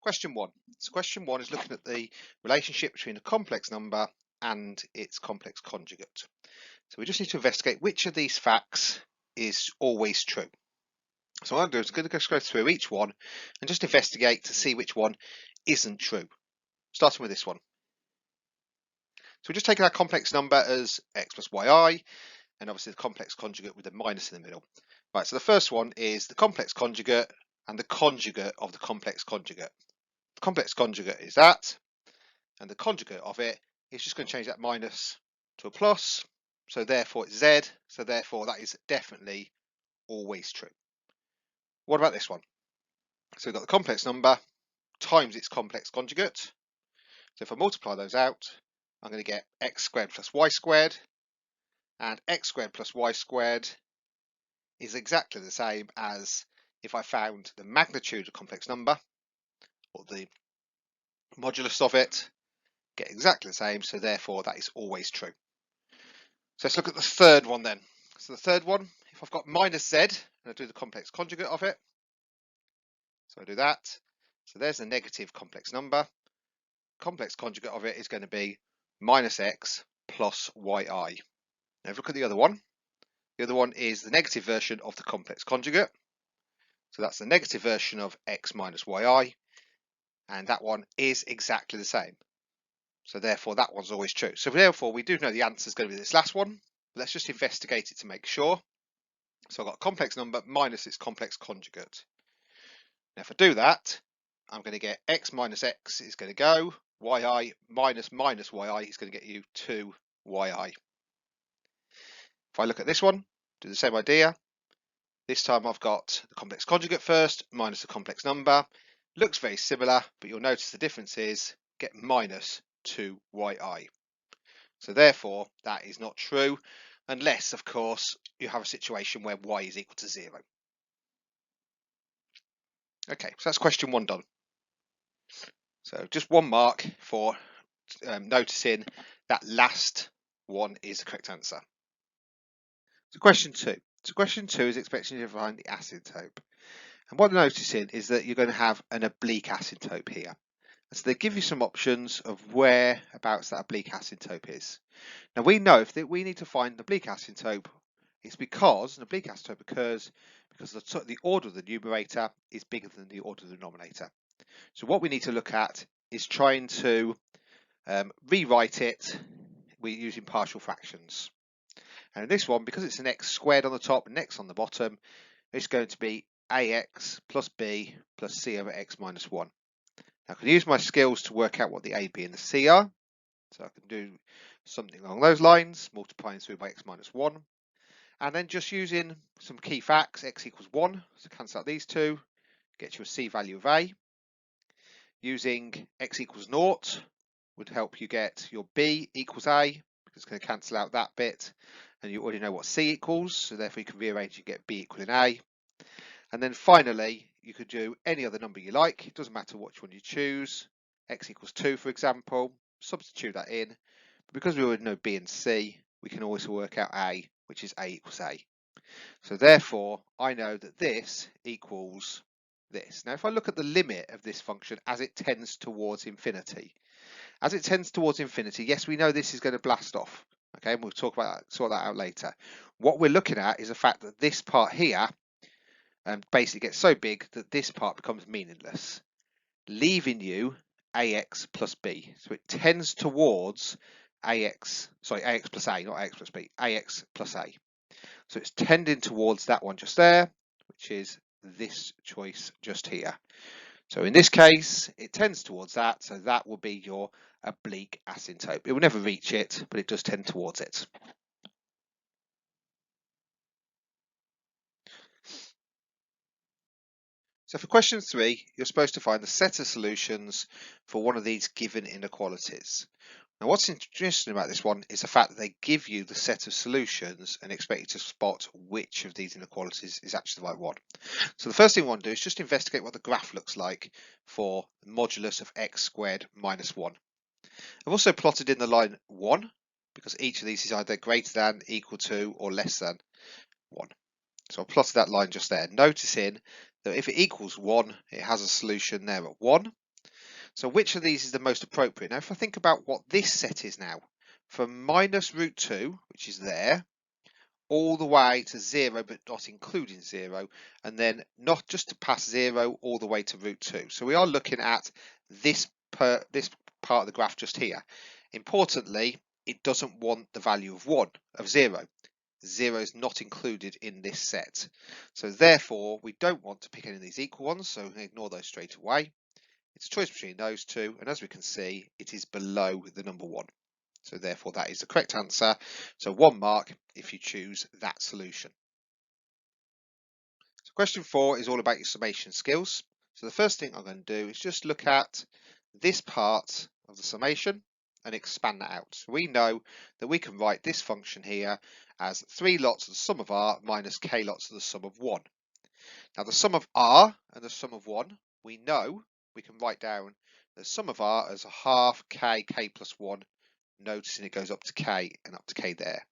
Question 1. So question 1 is looking at the relationship between a complex number and its complex conjugate. So we just need to investigate which of these facts is always true. So what I'm going to do is go through each one and just investigate to see which one isn't true. Starting with this one. So we're just taking our complex number as x plus yi, and obviously the complex conjugate with a minus in the middle. Right, so the first one is the complex conjugate and the conjugate of the complex conjugate. The complex conjugate is that, and the conjugate of it is just going to change that minus to a plus, so therefore it's z, so therefore that is definitely always true. What about this one? So we've got the complex number times its complex conjugate. So if I multiply those out, I'm going to get x squared plus y squared, and x squared plus y squared is exactly the same as if I found the magnitude of a complex number, or the modulus of it, get exactly the same, so therefore that is always true. So let's look at the third one then. So the third one, if I've got minus z, and I do the complex conjugate of it, so I do that, so there's the negative complex number. Complex conjugate of it is going to be minus x plus yi. Now if you look at the other one is the negative version of the complex conjugate. So that's the negative version of x minus yi, and that one is exactly the same. So therefore that one's always true. So therefore we do know the answer is going to be this last one. Let's just investigate it to make sure. So I've got a complex number minus its complex conjugate. Now if I do that, I'm going to get x minus x is going to go, yi minus minus yi is going to get you 2yi. If I look at this one, do the same idea. This time I've got the complex conjugate first, minus the complex number. Looks very similar, but you'll notice the difference is get minus 2yi. So therefore, that is not true, unless, of course, you have a situation where y is equal to 0. Okay, so that's question 1 done. So just 1 mark for noticing that last one is the correct answer. So question 2. So question 2 is expecting you to find the asymptote. And what I'm noticing is that you're going to have an oblique asymptote here. And so they give you some options of whereabouts that oblique asymptote is. Now we know if we need to find the oblique asymptote, it's because an oblique asymptote occurs because the order of the numerator is bigger than the order of the denominator. So what we need to look at is trying to rewrite it using partial fractions. And in this one, because it's an x squared on the top and x on the bottom, it's going to be ax plus b plus c over x minus 1. Now I can use my skills to work out what the a, b and the c are. So I can do something along those lines, multiplying through by x minus 1. And then just using some key facts, x equals 1, so cancel out these two, get you a c value of a. Using x equals 0 would help you get your b equals a, because it's going to cancel out that bit. And you already know what c equals, so therefore you can rearrange and get b equaling a. And then finally, you could do any other number you like. It doesn't matter which one you choose. X equals 2, for example. Substitute that in. But because we already know b and c, we can also work out a, which is a equals a. So therefore, I know that this equals this. Now, if I look at the limit of this function as it tends towards infinity, yes, we know this is going to blast off. Okay, and we'll sort that out later. What we're looking at is the fact that this part here basically gets so big that this part becomes meaningless, leaving you ax plus b. So it tends towards ax plus a, not ax plus b, ax plus a. So it's tending towards that one just there, which is this choice just here. So in this case, it tends towards that, so that will be your oblique asymptote. It will never reach it, but it does tend towards it. So for question 3, you're supposed to find the set of solutions for one of these given inequalities. Now what's interesting about this one is the fact that they give you the set of solutions and expect you to spot which of these inequalities is actually the right one. So the first thing we want to do is just investigate what the graph looks like for the modulus of x squared minus 1. I've also plotted in the line 1 because each of these is either greater than, equal to or less than 1. So I'll plot that line just there, noticing that if it equals 1, it has a solution there at 1. So which of these is the most appropriate? Now, if I think about what this set is now, from minus root 2, which is there, all the way to 0, but not including 0, and then not just to past 0, all the way to root 2. So we are looking at this part of the graph just here. Importantly, it doesn't want the value of 0. 0 is not included in this set. So therefore, we don't want to pick any of these equal ones, so we can ignore those straight away. It's a choice between those two, and as we can see, it is below the number 1. So therefore, that is the correct answer. So 1 mark if you choose that solution. So question 4 is all about your summation skills. So the first thing I'm going to do is just look at this part of the summation and expand that out. So we know that we can write this function here as 3 lots of the sum of r minus k lots of the sum of 1. Now the sum of r and the sum of 1, we know we can write down the sum of r as a half k plus 1, noticing it goes up to k and up to k there.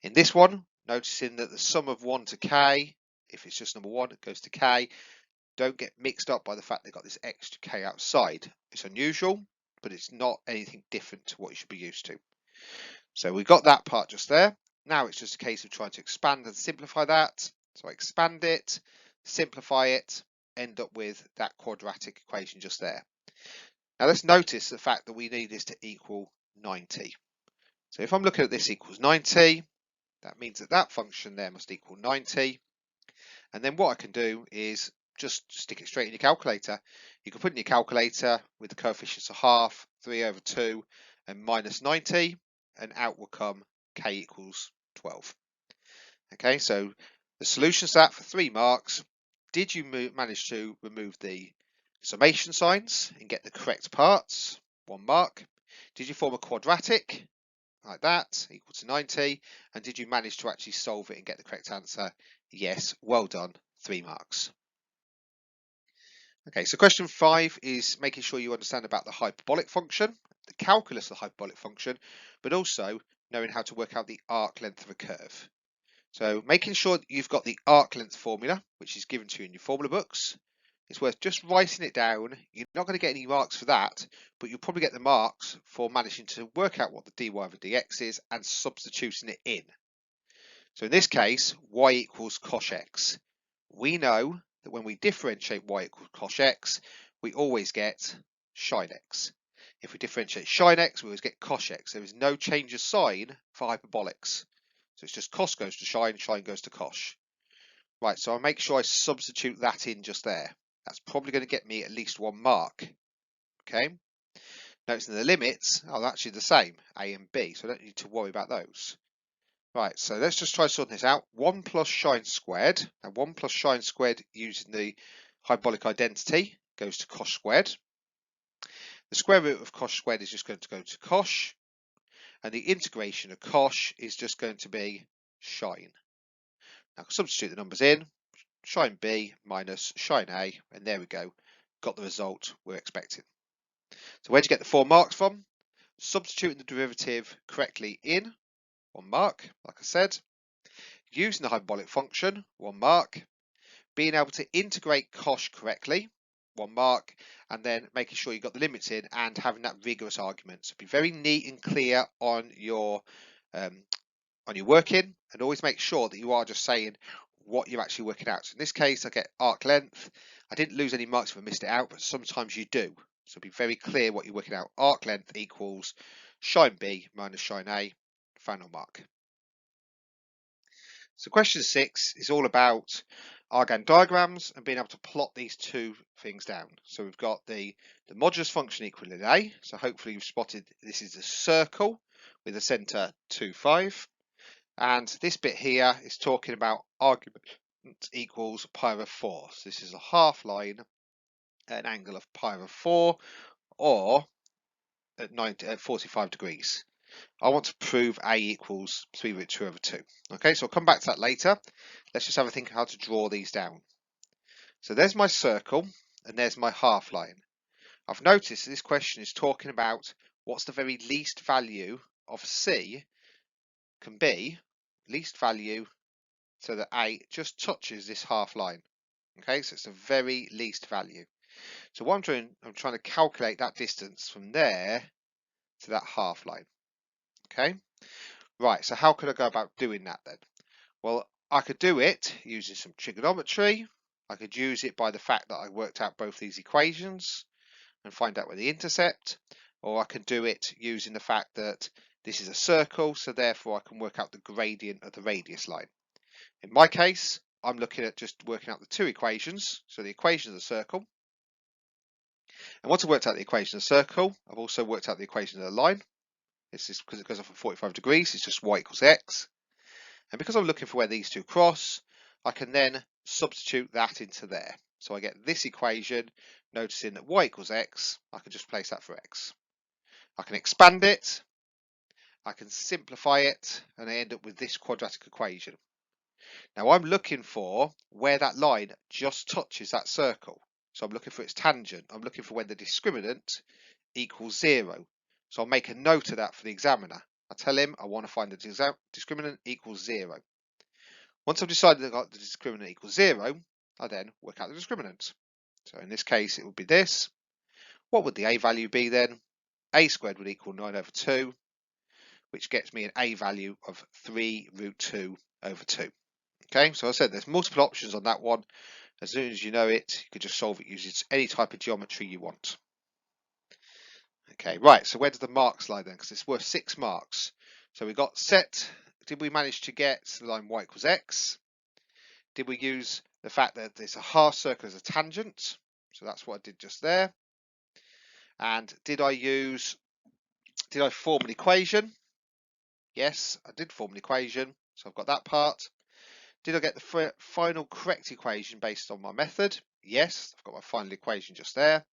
In this one, noticing that the sum of 1 to k, if it's just number 1, it goes to k. Don't get mixed up by the fact they've got this extra k outside. It's unusual, but it's not anything different to what you should be used to. So we've got that part just there. Now it's just a case of trying to expand and simplify that. So I expand it, simplify it, end up with that quadratic equation just there. Now let's notice the fact that we need this to equal 90. So if I'm looking at this equals 90, that means that that function there must equal 90. And then what I can do is just stick it straight in your calculator. You can put in your calculator with the coefficients of half, 3 over 2, and minus 90, and out will come k equals 12. Okay, so the solution to that for 3 marks. Did you manage to remove the summation signs and get the correct parts? 1 mark. Did you form a quadratic like that, equal to 90? And did you manage to actually solve it and get the correct answer? Yes, well done, 3 marks. Okay, so question 5 is making sure you understand about the hyperbolic function, the calculus of the hyperbolic function, but also knowing how to work out the arc length of a curve. So making sure that you've got the arc length formula, which is given to you in your formula books. It's worth just writing it down. You're not going to get any marks for that, but you'll probably get the marks for managing to work out what the dy over dx is and substituting it in. So in this case, y equals cos x. We know that when we differentiate y equals cos x, we always get sin x. If we differentiate sin x, we always get cos x. There is no change of sign for hyperbolics. So it's just cos goes to sin goes to cos. Right, so I'll make sure I substitute that in just there. That's probably going to get me at least 1 mark. Okay. Noticing the limits are actually the same, a and b, so I don't need to worry about those. Right, so let's just try sorting this out. 1 plus sin squared, and 1 plus sin squared using the hyperbolic identity goes to cos squared. The square root of cos squared is just going to go to cos, and the integration of cos is just going to be sin. Now substitute the numbers in, sin b minus sin a, and there we go, got the result we're expecting. So where'd you get the 4 marks from? Substituting the derivative correctly in, 1 mark, like I said. Using the hyperbolic function, 1 mark. Being able to integrate cos correctly, 1 mark, and then making sure you got the limits in and having that rigorous argument. So be very neat and clear on your working, and always make sure that you are just saying what you're actually working out. So in this case, I get arc length. I didn't lose any marks if I missed it out, but sometimes you do. So be very clear what you're working out. Arc length equals sin b minus sin a, final mark. So question 6 is all about Argand diagrams and being able to plot these two things down. So we've got the modulus function equal in A. So hopefully you've spotted this is a circle with a centre 2, 5. And this bit here is talking about argument equals pi over 4. So this is a half line at an angle of pi over 4 or at 45 degrees. I want to prove A equals 3 root 2 over 2. Okay, so I'll come back to that later. Let's just have a think how to draw these down. So there's my circle and there's my half line. I've noticed this question is talking about what's the very least value of C can be, least value, so that A just touches this half line. Okay, so it's the very least value. So what I'm doing, I'm trying to calculate that distance from there to that half line. Okay, right, so how could I go about doing that then? Well, I could do it using some trigonometry. I could use it by the fact that I worked out both these equations and find out where the intercept, or I can do it using the fact that this is a circle, so therefore I can work out the gradient of the radius line. In my case, I'm looking at just working out the two equations, so the equation of the circle. And once I've worked out the equation of the circle, I've also worked out the equation of the line. This is because it goes off at 45 degrees, it's just y equals x. And because I'm looking for where these two cross, I can then substitute that into there. So I get this equation, noticing that y equals x, I can just place that for x. I can expand it, I can simplify it, and I end up with this quadratic equation. Now I'm looking for where that line just touches that circle. So I'm looking for its tangent. I'm looking for when the discriminant equals 0. So I'll make a note of that for the examiner. I tell him I want to find the discriminant equals 0. Once I've decided that the discriminant equals 0, I then work out the discriminant. So in this case, it would be this. What would the a value be then? A squared would equal 9 over 2, which gets me an a value of 3 root 2 over 2. Okay, so I said there's multiple options on that one. As soon as you know it, you can just solve it using any type of geometry you want. Okay, right, so where does the marks lie then? Because it's worth 6 marks. So we got set. Did we manage to get the line y equals x? Did we use the fact that there's a half circle as a tangent? So that's what I did just there. And did I form an equation? Yes, I did form an equation. So I've got that part. Did I get the final correct equation based on my method? Yes, I've got my final equation just there.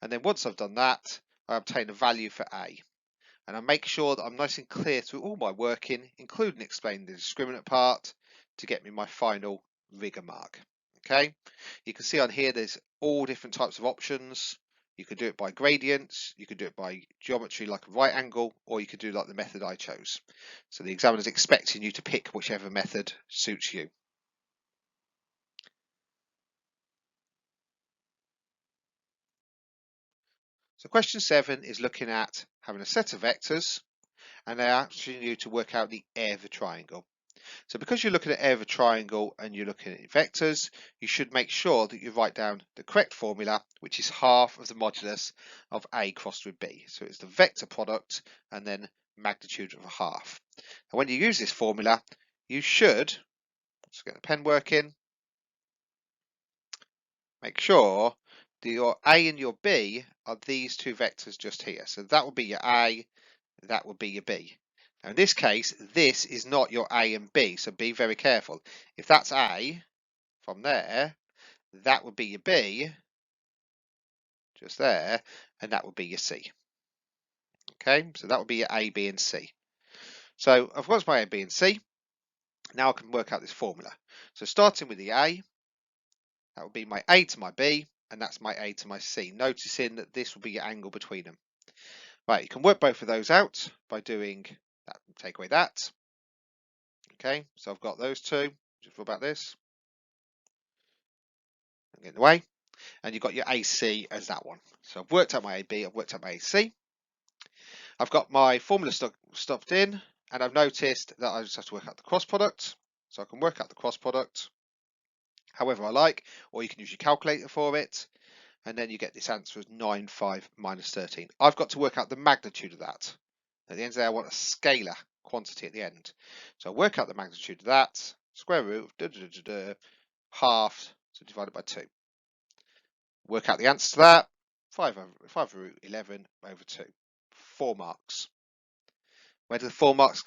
And then once I've done that, I obtain a value for A. And I make sure that I'm nice and clear through all my working, including explaining the discriminant part, to get me my final rigor mark. Okay, you can see on here there's all different types of options. You could do it by gradients, you could do it by geometry like a right angle, or you could do like the method I chose. So the examiner's expecting you to pick whichever method suits you. So question 7 is looking at having a set of vectors, and they're asking you to work out the area of a triangle. So because you're looking at area of a triangle and you're looking at vectors, you should make sure that you write down the correct formula, which is half of the modulus of A crossed with B. So it's the vector product and then magnitude of a half. And when you use this formula, you should, let's get the pen working, make sure that your A and your B are these two vectors just here. So that would be your A, that would be your B. Now in this case, this is not your A and B, so be very careful. If that's A from there, that would be your B, just there, and that would be your C. Okay, so that would be your A, B, and C. So I've got my A, B, and C. Now I can work out this formula. So starting with the A, that would be my A to my B, and that's my A to my C, noticing that this will be your angle between them. Right, you can work both of those out by doing that, take away that. Okay, so I've got those two. Just about this. Get in the way. And you've got your AC as that one. So I've worked out my AB, I've worked out my AC. I've got my formula stuffed in, and I've noticed that I just have to work out the cross product. So I can work out the cross product however I like, or you can use your calculator for it. And then you get this answer as 9,5 minus 13. I've got to work out the magnitude of that. At the end of the day, I want a scalar quantity at the end. So I work out the magnitude of that, square root of half, so divided by 2. Work out the answer to that, 5 root 11 over 2. 4 marks. Where do the 4 marks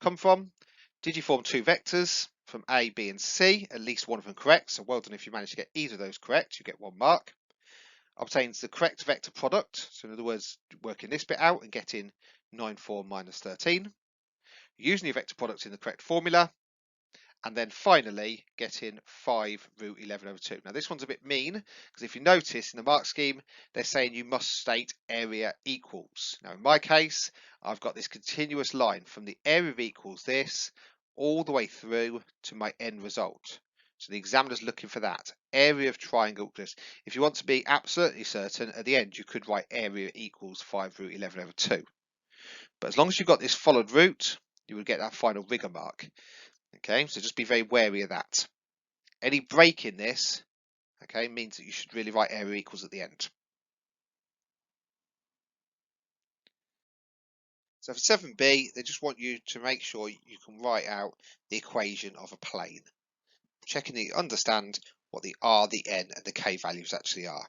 come from? Did you form two vectors from A, B, and C? At least one of them correct. So well done if you manage to get either of those correct. You get 1 mark. Obtains the correct vector product. So in other words, working this bit out and getting 9,4 minus 13. Using your vector product in the correct formula. And then finally getting 5 root 11 over 2. Now this one's a bit mean, because if you notice in the mark scheme, they're saying you must state area equals. Now in my case, I've got this continuous line from the area of equals this all the way through to my end result. So the examiner's looking for that. Area of triangle. If you want to be absolutely certain, at the end you could write area equals 5 root 11 over 2. But as long as you've got this followed root, you will get that final rigor mark. Okay, so just be very wary of that. Any break in this, okay, means that you should really write area equals at the end. So for 7b, they just want you to make sure you can write out the equation of a plane, checking that you understand what the r, the n, and the k values actually are.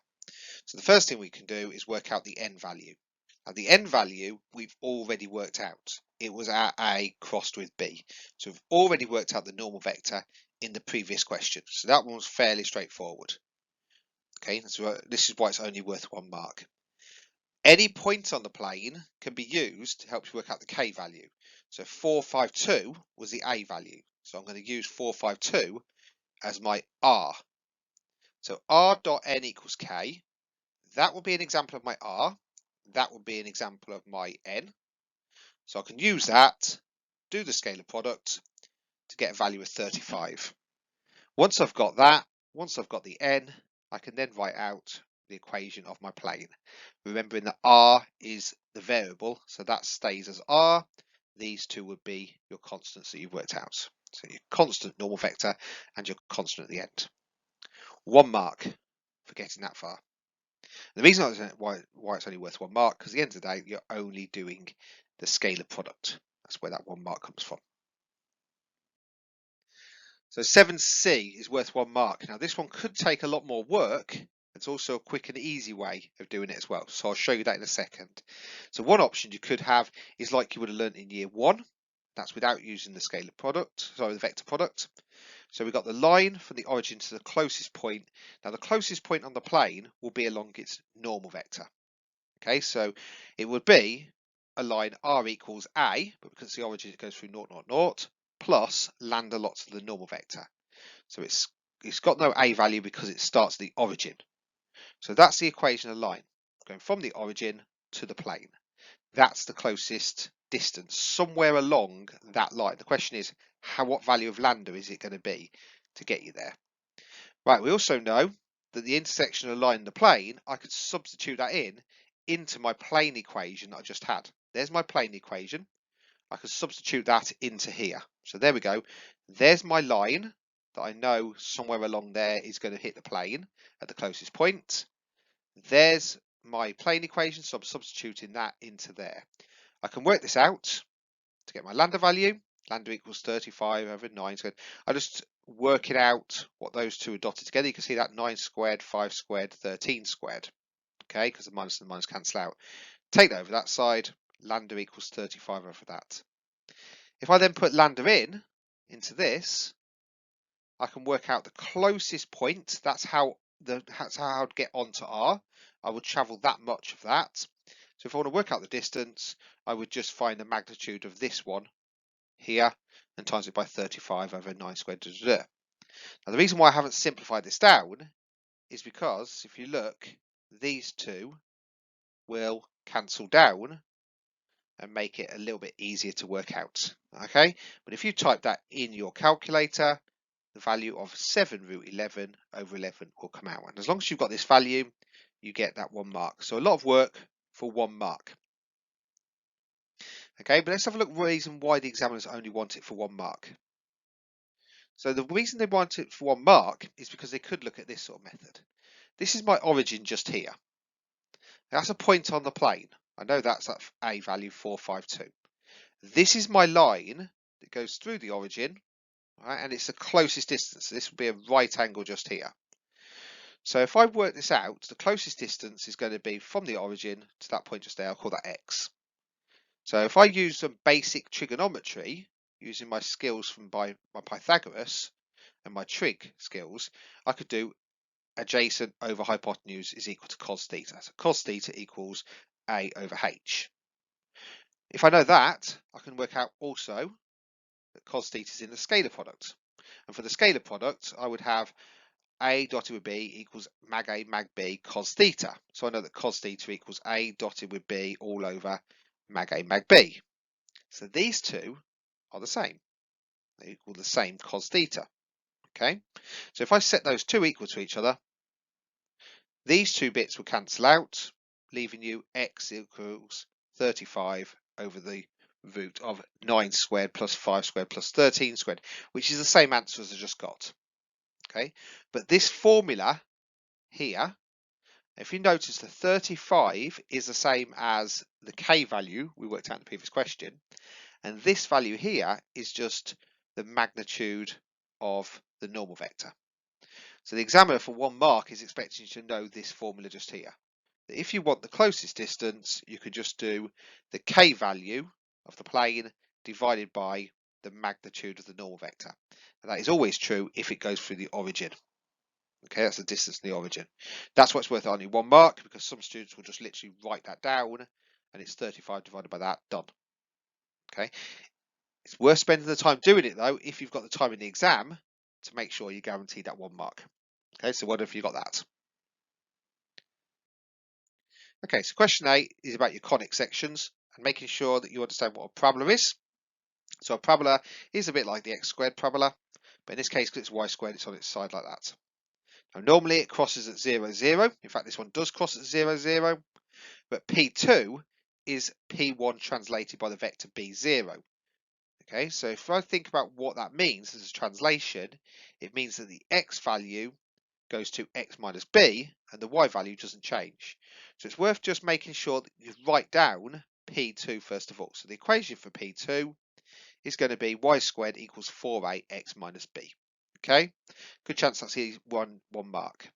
So the first thing we can do is work out the n value. Now the n value we've already worked out. It was at A crossed with B. So we've already worked out the normal vector in the previous question. So that one was fairly straightforward. Okay, so this is why it's only worth 1 mark. Any point on the plane can be used to help you work out the k value. So 452 was the a value. So I'm going to use 452 as my r. So r dot n equals k. That will be an example of my r. That will be an example of my n. So I can use that, do the scalar product to get a value of 35. Once I've got that, once I've got the n, I can then write out the equation of my plane. Remembering that r is the variable, so that stays as r. These two would be your constants that you've worked out. So your constant normal vector and your constant at the end. 1 mark for getting that far. The reason why it's only worth 1 mark, because at the end of the day, you're only doing the scalar product. That's where that 1 mark comes from. So 7c is worth 1 mark. Now this one could take a lot more work. It's also a quick and easy way of doing it as well. So I'll show you that in a second. So one option you could have is like you would have learnt in year 1. That's without using the scalar product, sorry, the vector product. So we've got the line from the origin to the closest point. Now the closest point on the plane will be along its normal vector. Okay, so it would be a line r equals a, but because the origin it goes through 0, 0, 0, plus lambda lots of the normal vector. So it's got no a value because it starts at the origin. So that's the equation of line going from the origin to the plane. That's the closest distance somewhere along that line. The question is, what value of lambda is it going to be to get you there? Right, we also know that the intersection of the line and the plane, I could substitute that into my plane equation that I just had. There's my plane equation. I could substitute that into here. So there we go. There's my line that I know somewhere along there is going to hit the plane at the closest point. There's my plane equation, so I'm substituting that into there. I can work this out to get my lambda value. Lambda equals 35 over 9 squared. I just work it out what those two are dotted together. You can see that 9 squared, 5 squared, 13 squared. Okay, because the minus and the minus cancel out. Take that over that side. Lambda equals 35 over that. If I then put lambda into this, I can work out the closest point. That's how I'd get onto r. I would travel that much of that. So if I want to work out the distance, I would just find the magnitude of this one here and times it by 35 over 9 squared. Now the reason why I haven't simplified this down is because if you look, these two will cancel down and make it a little bit easier to work out. Okay, but if you type that in your calculator, the value of 7 root 11 over 11 will come out. And as long as you've got this value, you get that 1 mark. So a lot of work for 1 mark. Okay, but let's have a look at the reason why the examiners only want it for 1 mark. So the reason they want it for 1 mark is because they could look at this sort of method. This is my origin just here. That's a point on the plane. I know that's at a value 452. This is my line that goes through the origin, right, and it's the closest distance. So this would be a right angle just here. So if I work this out, the closest distance is going to be from the origin to that point just there. I'll call that x. So if I use some basic trigonometry, using my skills from my Pythagoras and my trig skills, I could do adjacent over hypotenuse is equal to cos theta. So cos theta equals a over h. If I know that, I can work out also that cos theta is in the scalar product. And for the scalar product, I would have a dotted with b equals mag a mag b cos theta. So I know that cos theta equals a dotted with b all over mag a mag b. So these two are the same. They equal the same cos theta. Okay, so if I set those two equal to each other, these two bits will cancel out, leaving you x equals 35 over the root of 9 squared plus 5 squared plus 13 squared, which is the same answer as I just got. Okay, but this formula here, if you notice, the 35 is the same as the k value we worked out in the previous question, and this value here is just the magnitude of the normal vector. So the examiner for 1 mark is expecting you to know this formula just here. If you want the closest distance, you could just do the k value of the plane divided by the magnitude of the normal vector. And that is always true if it goes through the origin. Okay, that's the distance in the origin. That's why it's worth only 1 mark, because some students will just literally write that down and it's 35 divided by that, done. Okay, it's worth spending the time doing it though if you've got the time in the exam to make sure you guarantee that 1 mark. Okay, so what if you got that? Okay, so question 8 is about your conic sections and making sure that you understand what a parabola is. So a parabola is a bit like the x squared parabola, but in this case, because it's y squared, it's on its side like that. Now, normally it crosses at 0, 0. In fact, this one does cross at 0, 0, but P2 is P1 translated by the vector B0. Okay, so if I think about what that means as a translation, it means that the x value goes to x minus b and the y value doesn't change. So it's worth just making sure that you write down P2 first of all. So the equation for P2 is going to be y squared equals 4ax minus b. Okay, good chance that's here one mark.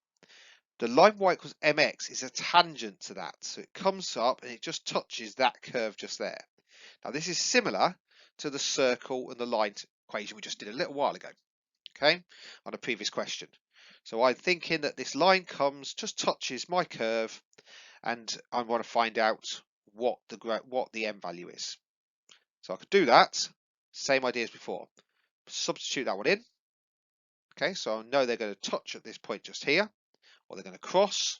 The line y equals mx is a tangent to that. So it comes up and it just touches that curve just there. Now this is similar to the circle and the line equation we just did a little while ago. Okay, on a previous question. So I'm thinking that this line just touches my curve, and I want to find out what the m value is. So I could do that, same idea as before. Substitute that one in. Okay, so I know they're going to touch at this point just here, or they're going to cross.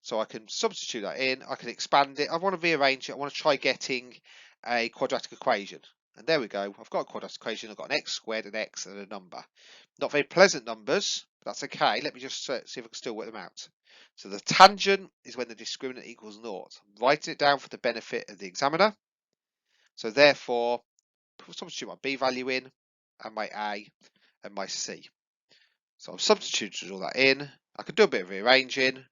So I can substitute that in, I can expand it, I want to rearrange it, I want to try getting a quadratic equation. And there we go, I've got a quadratic equation, I've got an x squared, an x and a number. Not very pleasant numbers, but that's okay. Let me just see if I can still work them out. So the tangent is when the discriminant equals 0. I'm writing it down for the benefit of the examiner. So therefore, substitute my b value in, and my a and my c. So I've substituted all that in. I can do a bit of rearranging.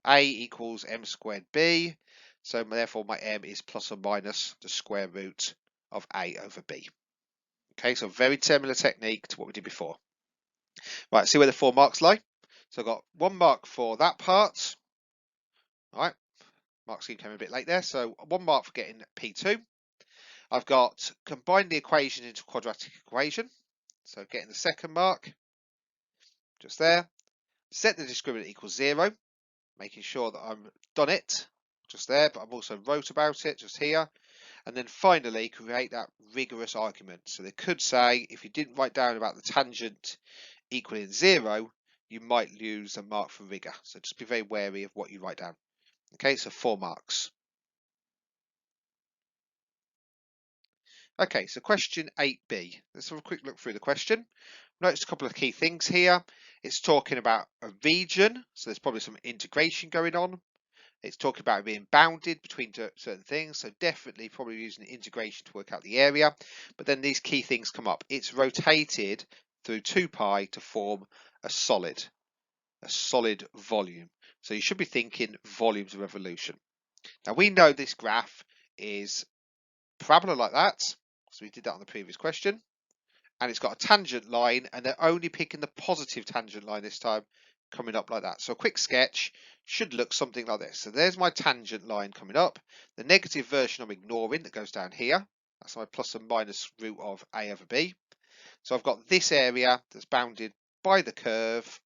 A equals m squared b, so therefore my m is plus or minus the square root of a over b. Okay, so very similar technique to what we did before. Right, see where the 4 marks lie. So I've got 1 mark for that part. All right, mark scheme came a bit late there, so 1 mark for getting P2. I've got combined the equation into a quadratic equation, so getting the 2nd mark, just there. Set the discriminant equals 0, making sure that I'm done it, just there, but I've also wrote about it just here. And then finally create that rigorous argument. So they could say if you didn't write down about the tangent equaling 0, you might lose a mark for rigor. So just be very wary of what you write down. Okay, so 4 marks. Okay, so question 8b. Let's have a quick look through the question. Notice a couple of key things here. It's talking about a region, so there's probably some integration going on. It's talking about being bounded between certain things, so definitely probably using integration to work out the area. But then these key things come up. It's rotated through 2 pi to form a solid volume. So you should be thinking volumes of revolution. Now we know this graph is parabola like that, so we did that on the previous question. And it's got a tangent line, and they're only picking the positive tangent line this time, coming up like that. So a quick sketch should look something like this. So there's my tangent line coming up. The negative version I'm ignoring that goes down here. That's my plus and minus root of a over b. So I've got this area that's bounded by the curve,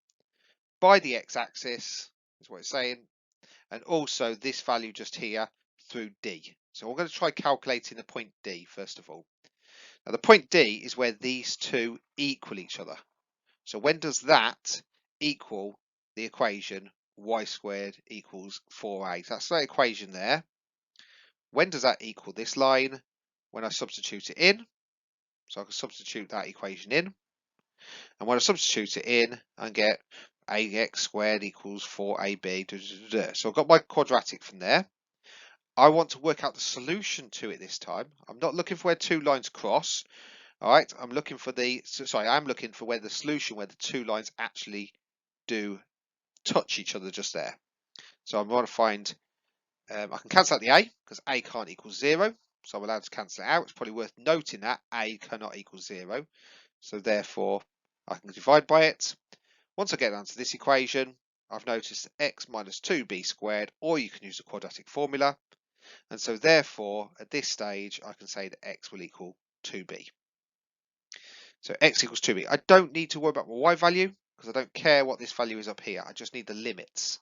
by the x-axis, is what it's saying, and also this value just here through d. So we're going to try calculating the point D first of all. Now the point D is where these two equal each other. So when does that equal the equation y squared equals 4a? That's that equation there. When does that equal this line? When I substitute it in. So I can substitute that equation in. And when I substitute it in, I get ax squared equals 4ab. So I've got my quadratic from there. I want to work out the solution to it this time. I'm not looking for where two lines cross. All right, I'm looking for I'm looking for where the solution, where the two lines actually do touch each other just there. So I'm going to find, I can cancel out the a because a can't equal 0. So I'm allowed to cancel it out. It's probably worth noting that a cannot equal 0. So therefore, I can divide by it. Once I get down to this equation, I've noticed x minus 2b squared, or you can use the quadratic formula. And so therefore, at this stage, I can say that x will equal 2b. So x equals 2b. I don't need to worry about my y value because I don't care what this value is up here. I just need the limits.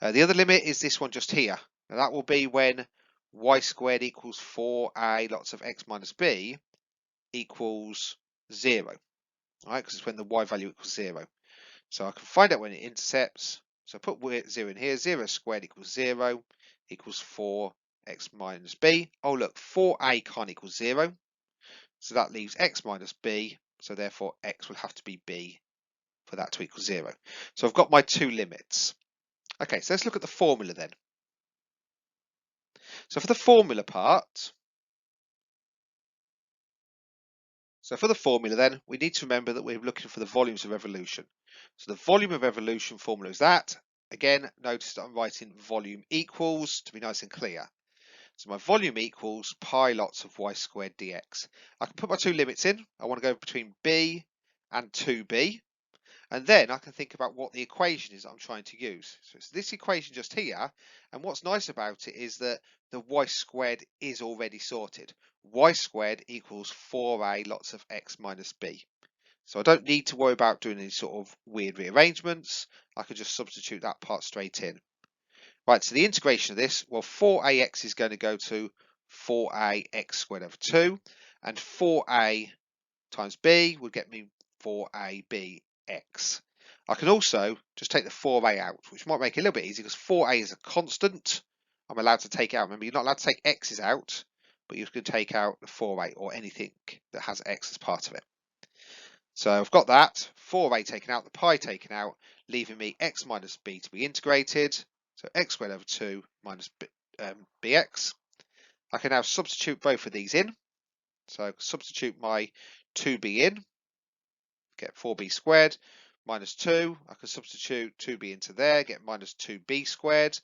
The other limit is this one just here. Now that will be when y squared equals 4a lots of x minus b equals 0. Right, because it's when the y value equals 0. So I can find out when it intercepts. So I put 0 in here. 0 squared equals 0 equals 4x minus b. Oh look, 4a can't equal 0. So that leaves x minus b. So therefore x will have to be b for that to equal 0. So I've got my two limits. Okay, so let's look at the formula then. So for the formula part, we need to remember that we're looking for the volumes of revolution. So the volume of revolution formula is that. Again, notice that I'm writing volume equals to be nice and clear. So my volume equals pi lots of y squared dx. I can put my two limits in. I want to go between b and 2b. And then I can think about what the equation is that I'm trying to use. So it's this equation just here. And what's nice about it is that the y squared is already sorted. Y squared equals 4a lots of x minus b. So I don't need to worry about doing any sort of weird rearrangements. I can just substitute that part straight in. Right, so the integration of this, well, 4ax is going to go to 4ax squared over 2. And 4a times b would get me 4ab x. I can also just take the 4a out, which might make it a little bit easier because 4a is a constant. I'm allowed to take out. Remember, you're not allowed to take x's out, but you can take out the 4a or anything that has x as part of it. So I've got that, 4a taken out, the pi taken out, leaving me x minus b to be integrated. So x squared over 2 minus bx. I can now substitute both of these in. So substitute my 2b in, get 4b squared minus 2. I can substitute 2b into there, get minus 2b squared.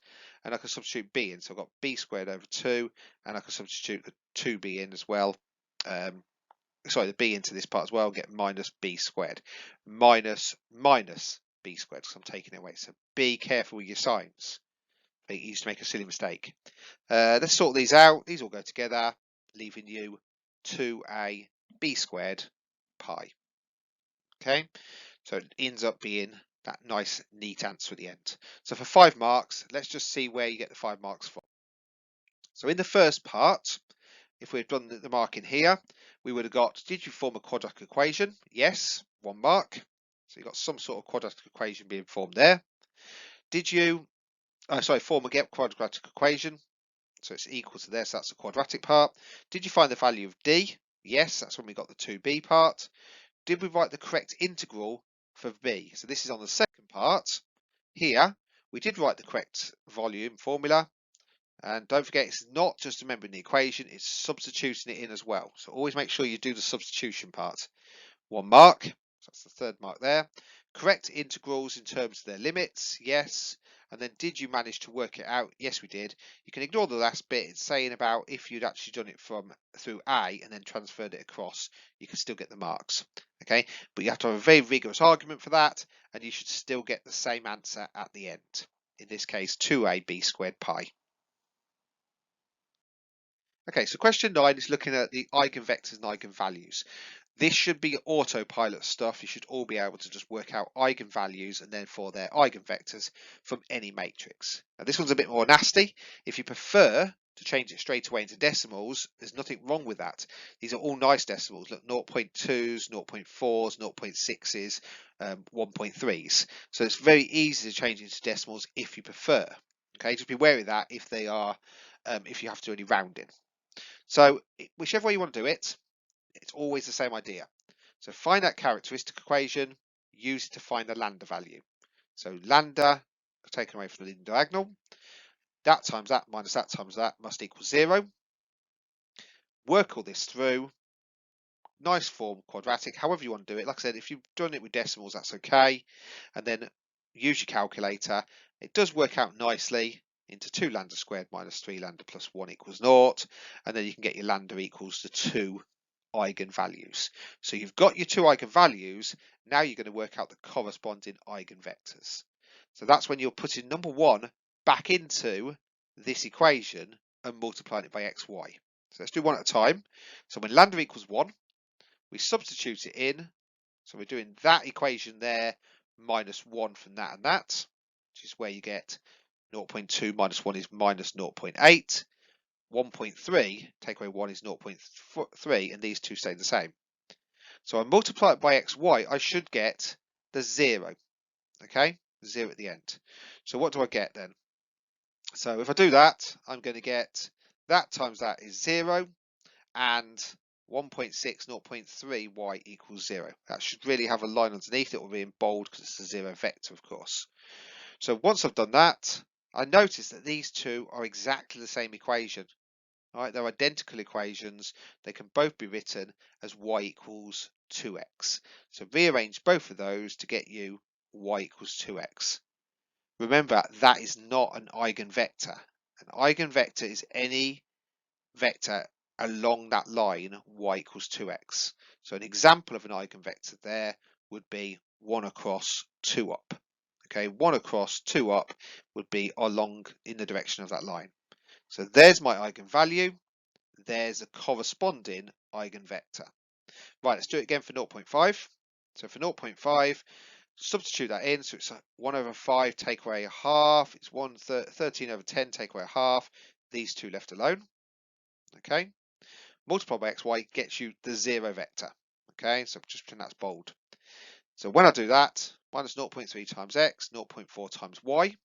And I can substitute b in. So I've got b squared over 2. And I can substitute the 2b in as well. The b into this part as well, get minus b squared. Minus b squared, because I'm taking it away. So be careful with your signs. You used to make a silly mistake. Let's sort these out. These all go together, leaving you 2a b squared pi. Okay, so it ends up being that nice, neat answer at the end. So for 5 marks, let's just see where you get the 5 marks from. So in the first part, if we'd done the marking here, we would have got, did you form a quadratic equation? Yes, 1 mark. So you've got some sort of quadratic equation being formed there. Did you, form a quadratic equation? So it's equal to this, that's the quadratic part. Did you find the value of d? Yes, that's when we got the 2b part. Did we write the correct integral for b? So this is on the second part. Here, we did write the correct volume formula. And don't forget, it's not just remembering the equation, it's substituting it in as well. So always make sure you do the substitution part. 1 mark, so that's the third mark there. Correct integrals in terms of their limits, yes. And then did you manage to work it out? Yes, we did. You can ignore the last bit. It's saying about if you'd actually done it through A and then transferred it across, you can still get the marks. Okay, but you have to have a very rigorous argument for that, and you should still get the same answer at the end. In this case, 2ab squared pi. Okay, so question 9 is looking at the eigenvectors and eigenvalues. This should be autopilot stuff. You should all be able to just work out eigenvalues and then for their eigenvectors from any matrix. Now this one's a bit more nasty. If you prefer to change it straight away into decimals, there's nothing wrong with that. These are all nice decimals. Look, 0.2s, 0.4s, 0.6s, 1.3s. So it's very easy to change into decimals if you prefer. Okay, just be wary of that if they are, if you have to do any rounding. So whichever way you want to do it, it's always the same idea. So find that characteristic equation, use it to find the lambda value. So lambda taken away from the leading diagonal, that times that minus that times that must equal 0. Work all this through. Nice form, quadratic, however you want to do it. Like I said, if you've done it with decimals, that's okay. And then use your calculator. It does work out nicely into 2 lambda squared minus 3 lambda plus 1 equals 0. And then you can get your lambda equals the 2 eigenvalues. So you've got your 2 eigenvalues. Now you're going to work out the corresponding eigenvectors. So that's when you're putting number 1 back into this equation and multiplying it by xy. So let's do one at a time. So when lambda equals 1, we substitute it in. So we're doing that equation there minus 1 from that and that, which is where you get 0.2 minus 1 is minus 0.8. 1.3, take away 1 is 0.3, and these two stay the same. So I multiply it by xy, I should get the 0. Okay, 0 at the end. So what do I get then? So if I do that, I'm going to get that times that is 0, and 1.6, 0.3 y equals 0. That should really have a line underneath. It will be in bold because it's a 0 vector, of course. So once I've done that, I notice that these two are exactly the same equation. All right, they're identical equations. They can both be written as y equals 2x. So rearrange both of those to get you y equals 2x. Remember, that is not an eigenvector. An eigenvector is any vector along that line y equals 2x. So an example of an eigenvector there would be 1 across 2 up. Okay, 1 across 2 up would be along in the direction of that line. So there's my eigenvalue. There's a corresponding eigenvector. Right, let's do it again for 0.5. So for 0.5, substitute that in. So it's 1 over 5, take away a half. It's 13 over 10, take away a half. These two left alone. Okay. Multiply by xy gets you the 0 vector. Okay, so just pretend that's bold. So when I do that, minus 0.3 times x, 0.4 times y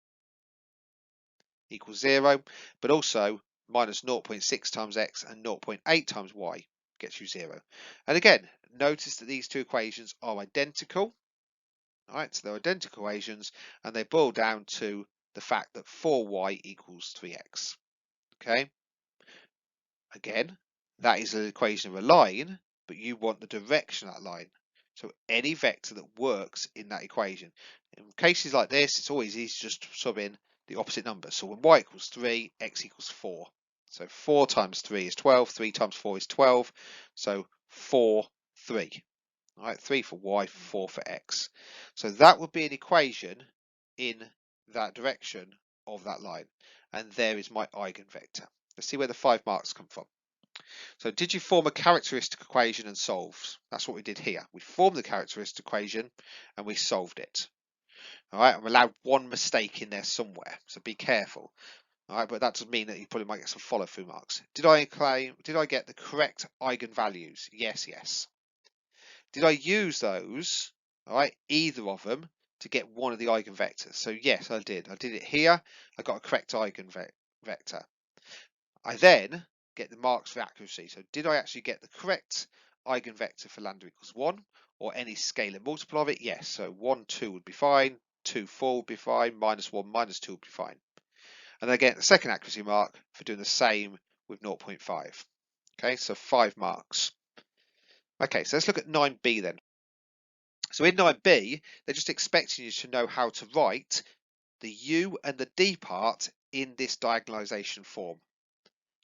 equals 0, but also minus 0.6 times x and 0.8 times y gets you 0. And again, notice that these two equations are identical. All right, so they're identical equations, and they boil down to the fact that 4y equals 3x. Okay. Again, that is an equation of a line, but you want the direction of that line. So any vector that works in that equation. In cases like this, it's always easy just to sub in the opposite numbers. So when y equals 3, x equals 4. So 4 times 3 is 12, 3 times 4 is 12. So 4, 3. All right, 3 for y, 4 for x. So that would be an equation in that direction of that line. And there is my eigenvector. Let's see where the 5 marks come from. So did you form a characteristic equation and solve? That's what we did here. We formed the characteristic equation and we solved it. All right, I'm allowed one mistake in there somewhere, so be careful. All right, but that doesn't mean that you probably might get some follow-through marks. Did I get the correct eigenvalues? Yes, yes. Did I use those, all right, either of them, to get one of the eigenvectors? So yes, I did. I did it here. I got a correct eigenvector. I then get the marks for accuracy. So did I actually get the correct eigenvector for lambda equals 1 or any scalar multiple of it? Yes. So 1, 2 would be fine. 2, 4 would be fine. Minus 1, minus 2 would be fine. And I get the second accuracy mark for doing the same with 0.5. Okay, so 5 marks. Okay, so let's look at 9b then. So in 9b, they're just expecting you to know how to write the u and the d part in this diagonalization form.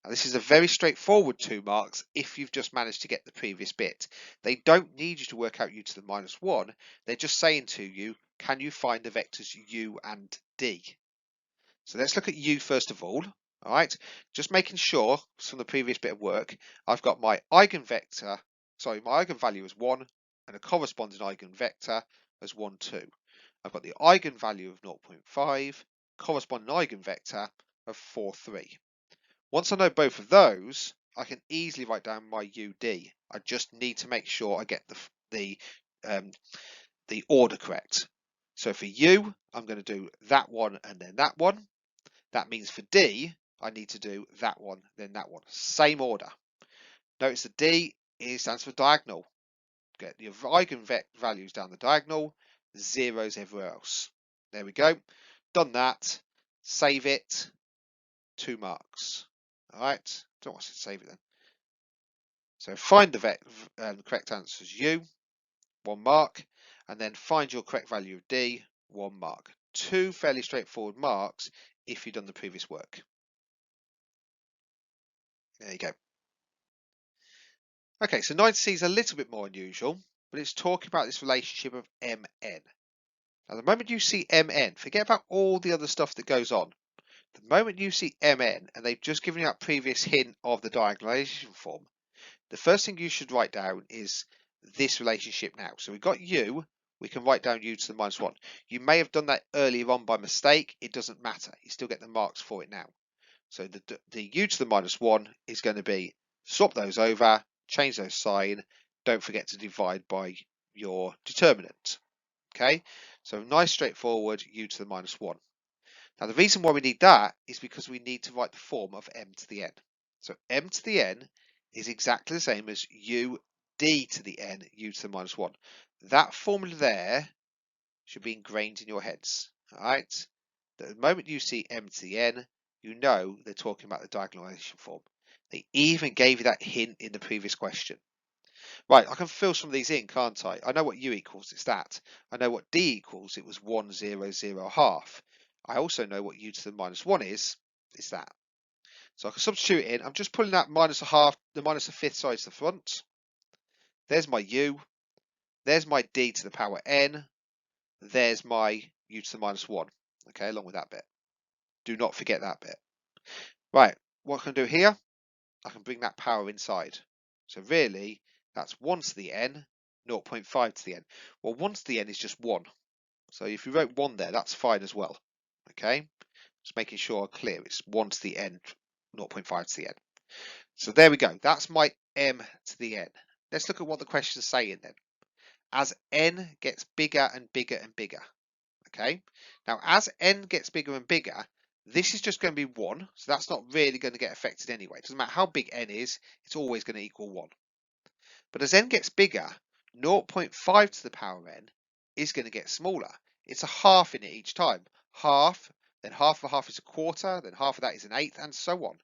Now, this is a very straightforward 2 marks if you've just managed to get the previous bit. They don't need you to work out u to the minus 1. They're just saying to you, can you find the vectors u and d? So let's look at u first of all. All right, just making sure from the previous bit of work, I've got my eigenvalue as 1 and a corresponding eigenvector as 1, 2. I've got the eigenvalue of 0.5, corresponding eigenvector of 4, 3. Once I know both of those, I can easily write down my UD. I just need to make sure I get the order correct. So for U, I'm going to do that one and then that one. That means for D, I need to do that one, then that one. Same order. Notice the D stands for diagonal. get your eigenvalues down the diagonal, zeros everywhere else. There we go. Done that. Save it. 2 marks. All right. Don't want to save it then. So find the correct answer is U, 1 mark, and then find your correct value of D, 1 mark. 2 fairly straightforward marks if you've done the previous work. There you go. Okay, so 9C is a little bit more unusual, but it's talking about this relationship of MN. Now, the moment you see MN, forget about all the other stuff that goes on. The moment you see MN, and they've just given you that previous hint of the diagonalization form, the first thing you should write down is this relationship now. So we've got U, we can write down U to the minus 1. You may have done that earlier on by mistake. It doesn't matter. You still get the marks for it now. So the U to the minus 1 is going to be, swap those over, change those sign. Don't forget to divide by your determinant. Okay, so nice straightforward U to the minus 1. Now the reason why we need that is because we need to write the form of m to the n. So m to the n is exactly the same as u d to the n, u to the minus 1. That formula there should be ingrained in your heads. All right. The moment you see m to the n, you know they're talking about the diagonalization form. They even gave you that hint in the previous question. Right, I can fill some of these in, can't I? I know what u equals, it's that. I know what d equals, it was 1, 0, 0, half. I also know what u to the minus 1 is, it's that. So I can substitute it in. I'm just pulling that minus a half, the minus a fifth side to the front. There's my u. There's my d to the power n. There's my u to the minus 1. Okay, along with that bit. Do not forget that bit. Right, what can I do here? I can bring that power inside. So really, that's 1 to the n, 0.5 to the n. Well, 1 to the n is just 1. So if you wrote 1 there, that's fine as well. Okay, just making sure I'm clear. It's 1 to the n, 0.5 to the n. So there we go. That's my m to the n. Let's look at what the question is saying then. As n gets bigger and bigger and bigger. Okay, now as n gets bigger and bigger, this is just going to be 1, so that's not really going to get affected anyway. It doesn't matter how big n is, it's always going to equal 1. But as n gets bigger, 0.5 to the power n is going to get smaller. It's a half in it each time. Half, then half of a half is a quarter, then half of that is an eighth, and so on.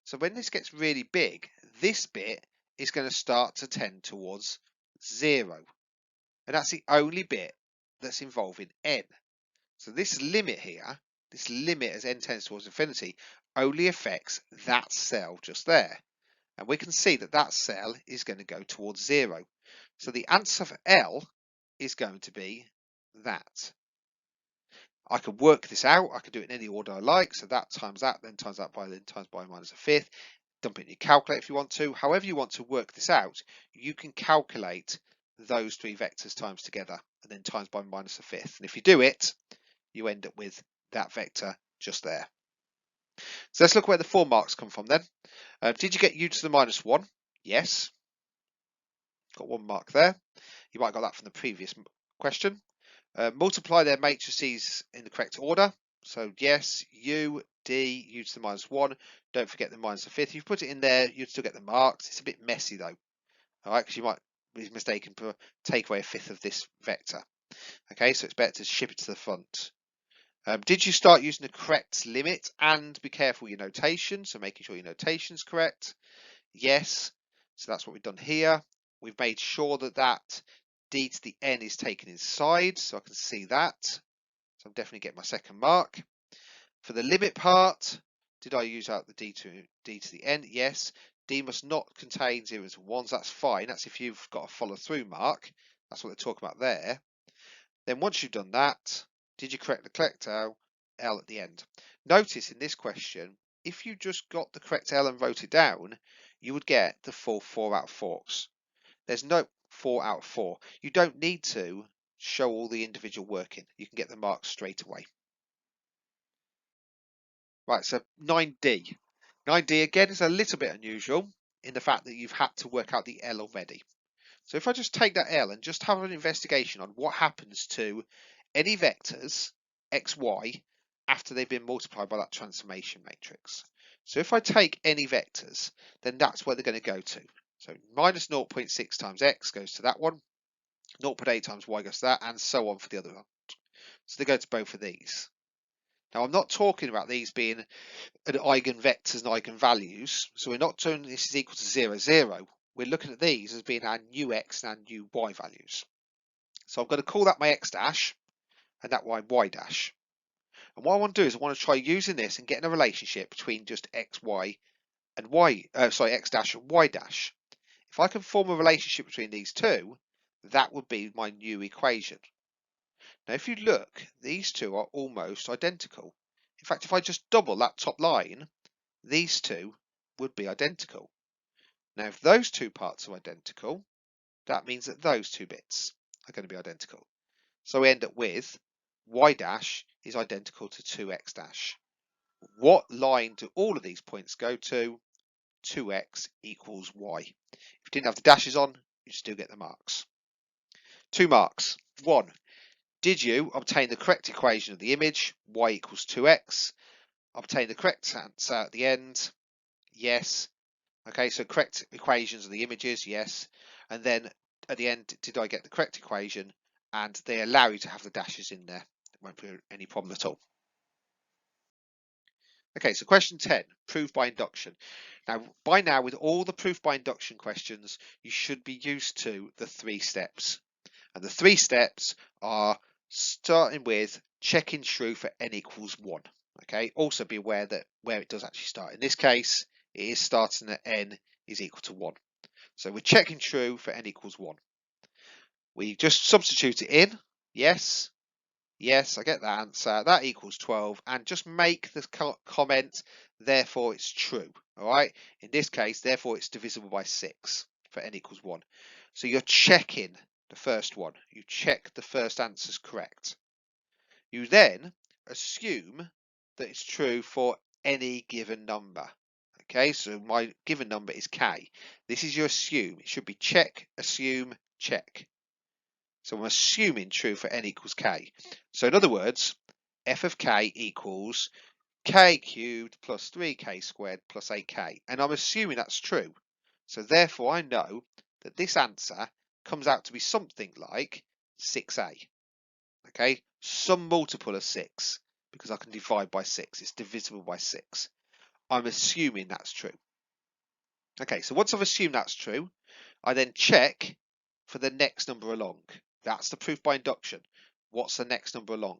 So when this gets really big, this bit is going to start to tend towards 0. And that's the only bit that's involving n. So this limit here, this limit as n tends towards infinity, only affects that cell just there. And we can see that that cell is going to go towards 0. So the answer for L is going to be that. I can work this out. I can do it in any order I like. So that times that, then times that by, then times by minus a fifth. Dump it in your calculator if you want to. However you want to work this out, you can calculate those 3 vectors times together and then times by minus a fifth. And if you do it, you end up with that vector just there. So let's look where the 4 marks come from then. Did you get u to the minus 1? Yes. Got 1 mark there. You might have got that from the previous question. Multiply their matrices in the correct order. So yes, u, d, u to the minus 1. Don't forget the minus a fifth. If you put it in there, you'd still get the marks. It's a bit messy though. All right, because you might be mistaken to take away a fifth of this vector. Okay, so it's better to ship it to the front. Did you start using the correct limit? And be careful with your notation, so making sure your notation is correct. Yes, so that's what we've done here. We've made sure that that d to the n is taken inside, so I can see that. So I'm definitely getting my 2nd mark. For the limit part, did I use out the d to the n? Yes. D must not contain zeros and ones. That's fine. That's if you've got a follow through mark. That's what they're talking about there. Then once you've done that, did you correct the correct L at the end? Notice in this question, if you just got the correct L and wrote it down, you would get the full 4 out of 4s. There's no 4 out of 4. You don't need to show all the individual working. You can get the marks straight away. Right, so 9D. 9D again is a little bit unusual in the fact that you've had to work out the L already. So if I just take that L and just have an investigation on what happens to any vectors, x, y, after they've been multiplied by that transformation matrix. So if I take any vectors, then that's where they're going to go to. So minus 0.6 times x goes to that one. 0.8 times y goes to that, and so on for the other one. So they go to both of these. Now I'm not talking about these being an eigenvectors and eigenvalues, so we're not doing this is equal to 0, 0. We're looking at these as being our new x and our new y values. So I'm going to call that my x dash and that y dash. And what I want to do is I want to try using this and getting a relationship between just x, y and x dash and y dash. If I can form a relationship between these two, that would be my new equation. Now if you look, these two are almost identical. In fact, if I just double that top line, these two would be identical. Now if those two parts are identical, that means that those two bits are going to be identical. So we end up with y dash is identical to 2x dash. What line do all of these points go to? 2x equals y. If you didn't have the dashes on, you still get the marks. 2 marks. 1. Did you obtain the correct equation of the image? Y equals 2x. Obtain the correct answer at the end? Yes. Okay, so correct equations of the images? Yes. And then at the end, did I get the correct equation? And they allow you to have the dashes in there. It won't be any problem at all. Okay, so question 10, proof by induction. Now, by now, with all the proof by induction questions, you should be used to the 3 steps. And the 3 steps are starting with checking true for n equals 1. Okay, also be aware that where it does actually start. In this case, it is starting at n is equal to 1. So we're checking true for n equals 1. We just substitute it in. Yes. Yes, I get that answer. That equals 12, and just make the comment, therefore it's true. All right. In this case, therefore it's divisible by 6 for n equals 1. So you're checking the first one. You check the first answer is correct. You then assume that it's true for any given number. Okay, so my given number is k. This is your assume. It should be check, assume, check. So I'm assuming true for n equals k. So in other words, f of k equals k cubed plus 3k squared plus 8k. And I'm assuming that's true. So therefore I know that this answer comes out to be something like 6a. Okay, some multiple of 6 because I can divide by 6. It's divisible by 6. I'm assuming that's true. Okay, so once I've assumed that's true, I then check for the next number along. That's the proof by induction. What's the next number along?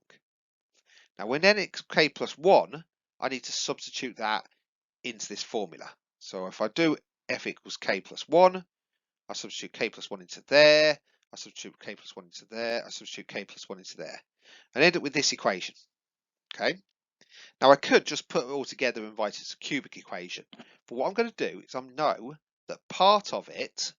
Now when n is k plus 1, I need to substitute that into this formula. So if I do f equals k plus 1, I substitute k plus 1 into there, I substitute k plus 1 into there, I substitute k plus 1 into there, and end up with this equation. Okay. Now I could just put it all together and write it as a cubic equation, but what I'm going to do is I know that part of it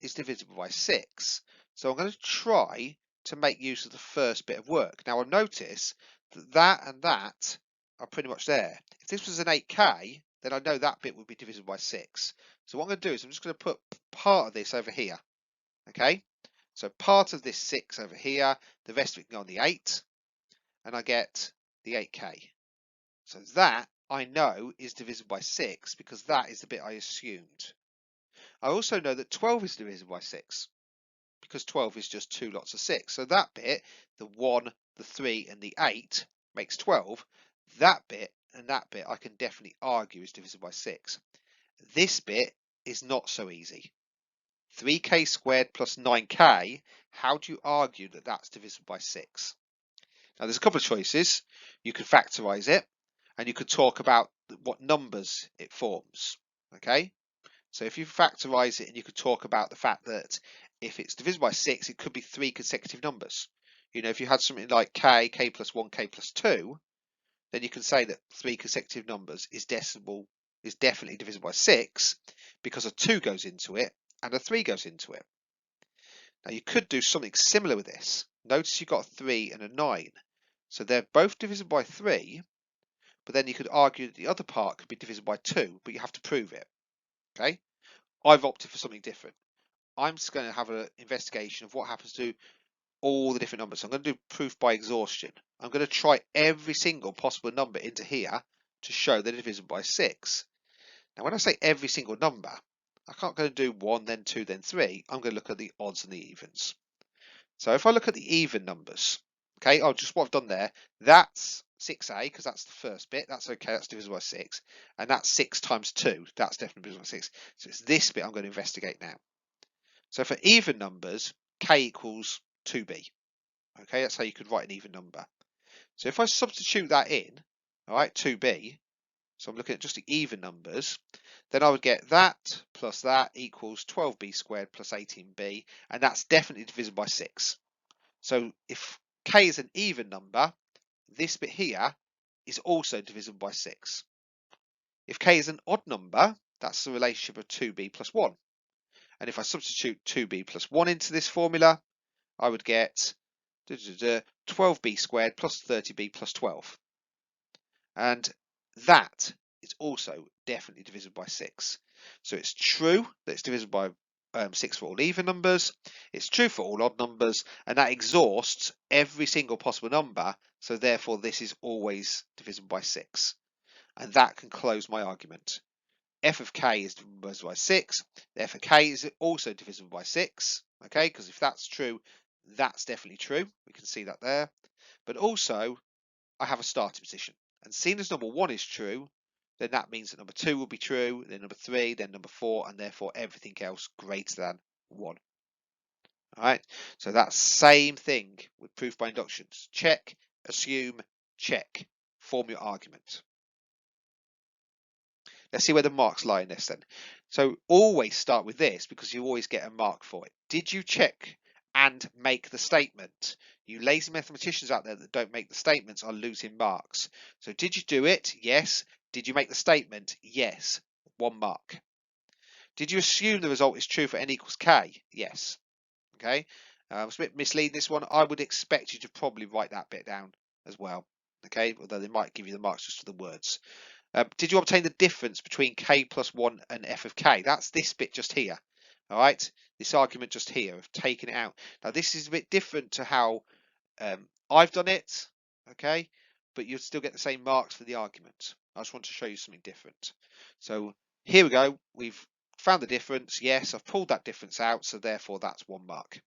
is divisible by 6. So I'm going to try to make use of the first bit of work. Now I'll notice that that and that are pretty much there. If this was an 8k, then I know that bit would be divisible by 6. So what I'm going to do is I'm just going to put part of this over here. Okay, so part of this 6 over here, the rest of it can go on the 8, and I get the 8k. So that I know is divisible by 6 because that is the bit I assumed. I also know that 12 is divisible by 6 because 12 is just 2 lots of 6. So that bit, the 1, the 3 and the 8 makes 12. That bit and that bit I can definitely argue is divisible by 6. This bit is not so easy. 3k squared plus 9k, how do you argue that that's divisible by 6? Now there's a couple of choices. You could factorize it and you could talk about what numbers it forms. Okay, so if you factorize it and you could talk about the fact that if it's divisible by 6, it could be 3 consecutive numbers. You know, if you had something like k plus 1, k plus 2, then you can say that 3 consecutive numbers is definitely divisible by 6 because a 2 goes into it and a 3 goes into it. Now you could do something similar with this. Notice you've got a 3 and a 9. So they're both divisible by 3, but then you could argue that the other part could be divisible by 2, but you have to prove it. Okay, I've opted for something different. I'm just going to have an investigation of what happens to all the different numbers. So I'm going to do proof by exhaustion. I'm going to try every single possible number into here to show that it's divisible by 6. Now when I say every single number, I can't go and do 1, then 2, then 3. I'm going to look at the odds and the evens. So if I look at the even numbers, okay, just what I've done there, that's 6a because that's the first bit. That's okay, that's divisible by 6. And that's 6 times 2. That's definitely divisible by 6. So it's this bit I'm going to investigate now. So for even numbers, k equals 2b. Okay, that's how you could write an even number. So if I substitute that in, all right, 2b, so I'm looking at just the even numbers, then I would get that plus that equals 12b squared plus 18b, and that's definitely divisible by 6. So if k is an even number, this bit here is also divisible by 6. If k is an odd number, that's the relationship of 2b plus 1. And if I substitute 2b plus 1 into this formula, I would get 12b squared plus 30b plus 12. And that is also definitely divisible by 6. So it's true that it's divisible by 6 for all even numbers. It's true for all odd numbers, and that exhausts every single possible number. So therefore, this is always divisible by 6. And that can close my argument. F of k is divisible by 6. F of k is also divisible by 6. Okay, because if that's true, that's definitely true. We can see that there. But also, I have a starting position. And seeing as number 1 is true, then that means that number 2 will be true, then number 3, then number 4, and therefore everything else greater than 1. All right, so that same thing with proof by inductions. Check, assume, check. Form your argument. Let's see where the marks lie in this then. So always start with this because you always get a mark for it. Did you check and make the statement? You lazy mathematicians out there that don't make the statements are losing marks. So did you do it? Yes. Did you make the statement? Yes. 1 mark. Did you assume the result is true for n equals k? Yes. Okay. It's a bit misleading this one. I would expect you to probably write that bit down as well. Okay, although they might give you the marks just for the words. Did you obtain the difference between k plus 1 and f of k? That's this bit just here. All right, this argument just here of taking it out. Now this is a bit different to how I've done it. Okay, but you'll still get the same marks for the argument. I just want to show you something different. So here we go. We've found the difference. Yes, I've pulled that difference out. So therefore that's 1 mark.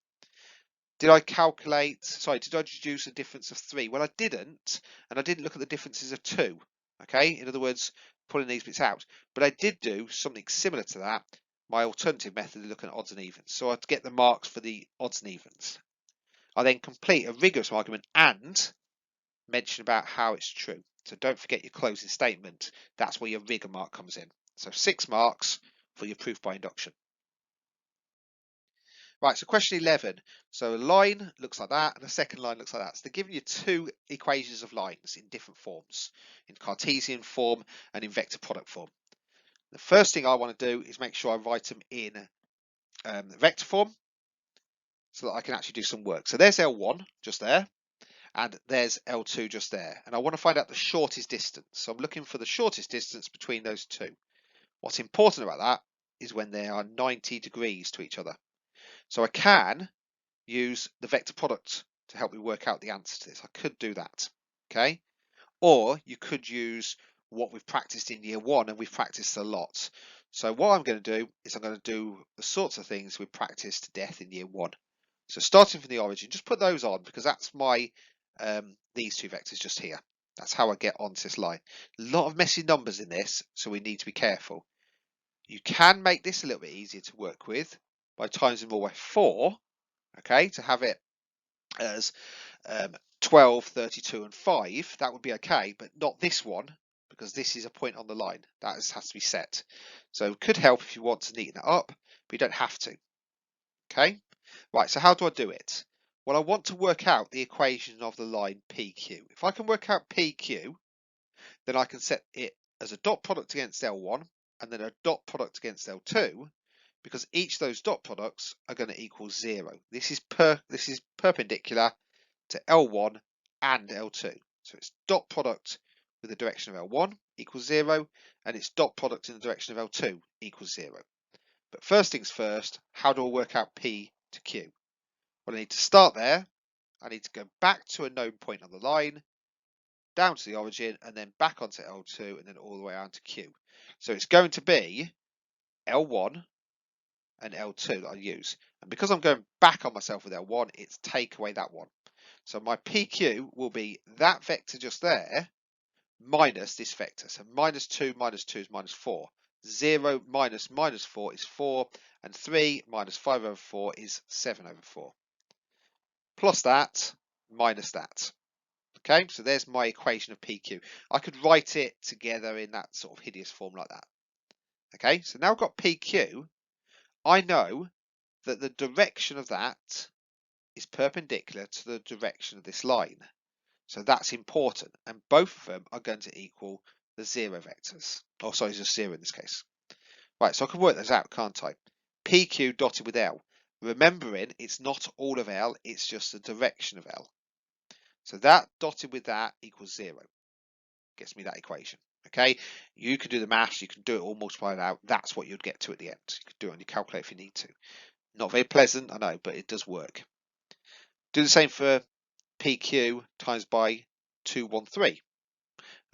Did I deduce a difference of 3? Well, I didn't, and I didn't look at the differences of 2. Okay, in other words, pulling these bits out. But I did do something similar to that, my alternative method of looking at odds and evens. So I'd get the marks for the odds and evens. I then complete a rigorous argument and mention about how it's true. So don't forget your closing statement. That's where your rigor mark comes in. So 6 marks for your proof by induction. Right, so question 11. So a line looks like that and a second line looks like that. So they're giving you 2 equations of lines in different forms, in Cartesian form and in vector product form. The first thing I want to do is make sure I write them in vector form so that I can actually do some work. So there's L1 just there and there's L2 just there. And I want to find out the shortest distance. So I'm looking for the shortest distance between those 2. What's important about that is when they are 90 degrees to each other. So I can use the vector product to help me work out the answer to this. I could do that, okay? Or you could use what we've practiced in year 1, and we've practiced a lot. So what I'm going to do is I'm going to do the sorts of things we practiced to death in year 1. So starting from the origin, just put those on because that's my these 2 vectors just here. That's how I get onto this line. A lot of messy numbers in this, so we need to be careful. You can make this a little bit easier to work with by times them all by 4, okay, to have it as 12, 32 and 5. That would be okay, but not this one because this is a point on the line. That has to be set. So it could help if you want to neaten it up, but you don't have to. Okay, right, so how do I do it? Well, I want to work out the equation of the line PQ. If I can work out PQ, then I can set it as a dot product against L1 and then a dot product against L2, because each of those dot products are going to equal 0. This is perpendicular to L1 and L2. So it's dot product with the direction of L1 equals 0, and it's dot product in the direction of L2 equals 0. But first things first, how do I work out P to Q? Well, I need to start there. I need to go back to a known point on the line, down to the origin, and then back onto L2, and then all the way down to Q. So it's going to be L1, and L2 that I use. And because I'm going back on myself with L1, it's take away that one. So my PQ will be that vector just there minus this vector. So minus 2 is minus 4. 0 minus minus 4 is 4. And 3 minus 5 over 4 is 7 over 4. Plus that minus that. Okay, so there's my equation of PQ. I could write it together in that sort of hideous form like that. Okay, so now I've got PQ. I know that the direction of that is perpendicular to the direction of this line. So that's important. And both of them are going to equal the 0 vectors. Oh, sorry, just 0 in this case. Right, so I can work those out, can't I? PQ dotted with L. Remembering, it's not all of L, it's just the direction of L. So that dotted with that equals 0. Gets me that equation. Okay, you can do the maths, you can do it all multiplied out. That's what you'd get to at the end. You can do it on your calculator if you need to. Not very pleasant, I know, but it does work. Do the same for PQ times by 213.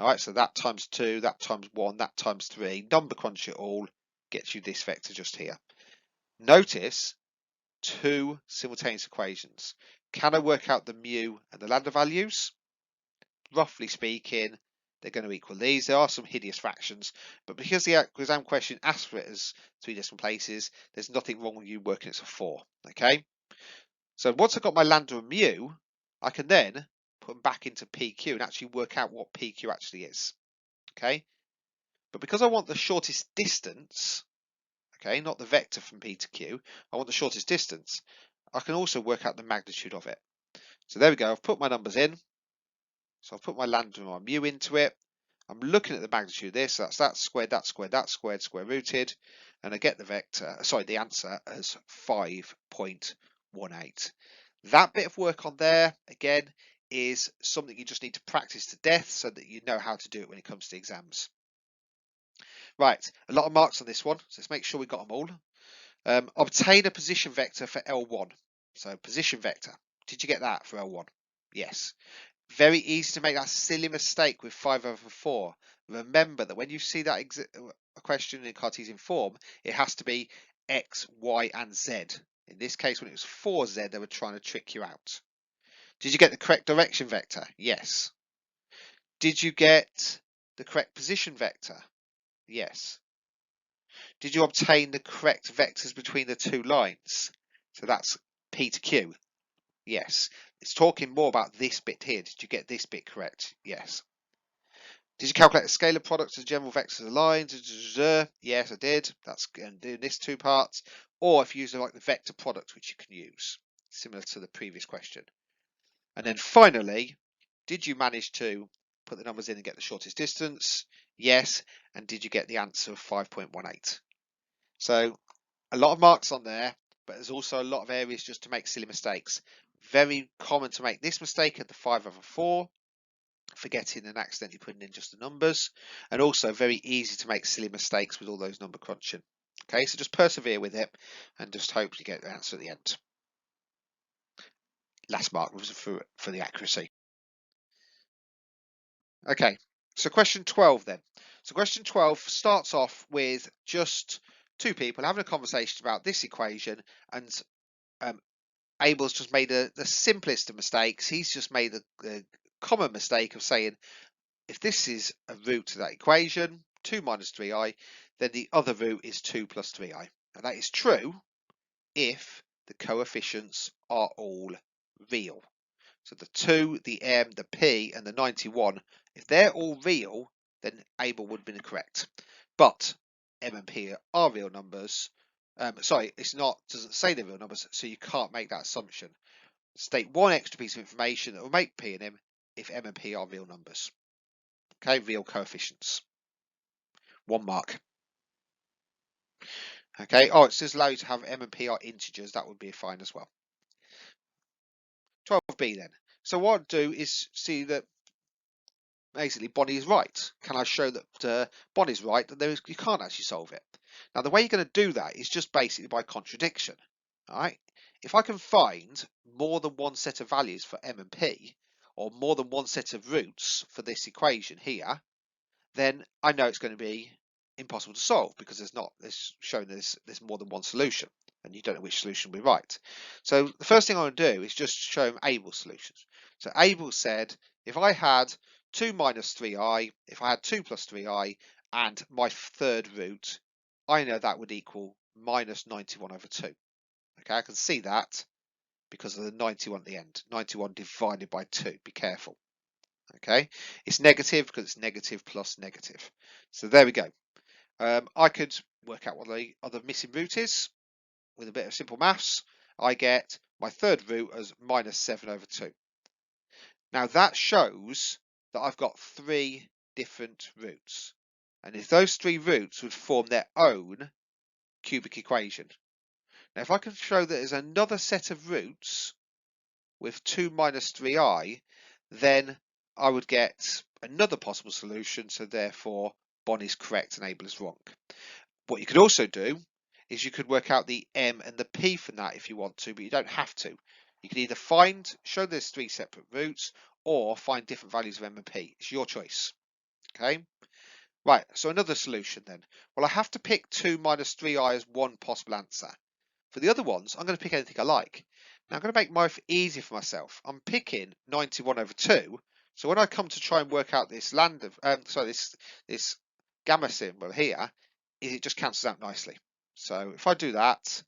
All right, so that times 2, that times 1, that times 3. Number crunch it all, gets you this vector just here. Notice 2 simultaneous equations. Can I work out the mu and the lambda values? Roughly speaking, they're going to equal these. There are some hideous fractions, but because the exam question asks for it as 3 decimal places, there's nothing wrong with you working it as a 4. Okay, so once I've got my lambda and mu, I can then put them back into PQ and actually work out what PQ actually is. Okay, but because I want the shortest distance, okay, not the vector from P to Q, I want the shortest distance, I can also work out the magnitude of it. So there we go, I've put my numbers in. So I've put my lambda and my mu into it. I'm looking at the magnitude of this. So that's that squared, that squared, that squared, square rooted. And I get the vector, sorry, the answer as 5.18. That bit of work on there, again, is something you just need to practice to death so that you know how to do it when it comes to exams. Right, a lot of marks on this one. So let's make sure we got them all. Obtain a position vector for L1. So position vector. Did you get that for L1? Yes. Very easy to make that silly mistake with 5 over 4. Remember that when you see that a question in Cartesian form, it has to be x, y, and z. In this case, when it was 4z, they were trying to trick you out. Did you get the correct direction vector? Yes. Did you get the correct position vector? Yes. Did you obtain the correct vectors between the two lines? So that's P to Q. Yes. It's talking more about this bit here. Did you get this bit correct? Yes. Did you calculate the scalar product of general vectors of lines? Yes, I did. That's going to do this 2 parts. Or if you use like the vector product, which you can use, similar to the previous question. And then finally, did you manage to put the numbers in and get the shortest distance? Yes. And did you get the answer of 5.18? So a lot of marks on there, but there's also a lot of areas just to make silly mistakes. Very common to make this mistake at the 5 over 4. Forgetting and accidentally putting in just the numbers, and also very easy to make silly mistakes with all those number crunching. Okay, so just persevere with it and just hope you get the answer at the end. Last mark was for the accuracy. Okay, so question 12 then. So question 12 starts off with just 2 people having a conversation about this equation, and Abel's just made the simplest of mistakes. He's just made the common mistake of saying, if this is a root to that equation, 2 minus 3i, then the other root is 2 plus 3i. And that is true if the coefficients are all real. So the 2, the m, the p, and the 91, if they're all real, then Abel would have been correct. But m and p are real numbers. Sorry, it's not, doesn't say they're real numbers, so you can't make that assumption. State one extra piece of information that will make p and m if m and p are real numbers. Okay, real coefficients. 1 mark. Okay, oh, it says allow you to have m and p are integers. That would be fine as well. 12b then. So what I'd do is see that basically Bonnie is right. Can I show that Bonnie's right, that you can't actually solve it? Now, the way you're going to do that is just basically by contradiction. All right. If I can find more than one set of values for m and p, or more than one set of roots for this equation here, then I know it's going to be impossible to solve because there's shown there's more than one solution and you don't know which solution will be right. So the first thing I want to do is just show him Abel's solutions. So Abel said if I had 2 minus 3i, if I had 2 plus 3i, and my third root, I know that would equal minus 91 over 2. Okay, I can see that because of the 91 at the end. 91 divided by 2. Be careful. Okay, it's negative because it's negative plus negative. So there we go. I could work out what the other missing root is with a bit of simple maths. I get my third root as minus 7 over 2. Now that shows that I've got 3 different roots. And if those 3 roots would form their own cubic equation. Now if I can show that there's another set of roots with 2 minus 3i, then I would get another possible solution, so therefore Bond is correct and Abel is wrong. What you could also do is you could work out the m and the p from that if you want to, but you don't have to. You can either show there's 3 separate roots, or find different values of m and p. It's your choice. Okay. Right, so another solution then. Well, I have to pick 2 minus 3i as one possible answer. For the other ones, I'm going to pick anything I like. Now I'm going to make life easier for myself. I'm picking 91 over 2. So when I come to try and work out this this gamma symbol here, it just cancels out nicely. So if I do that,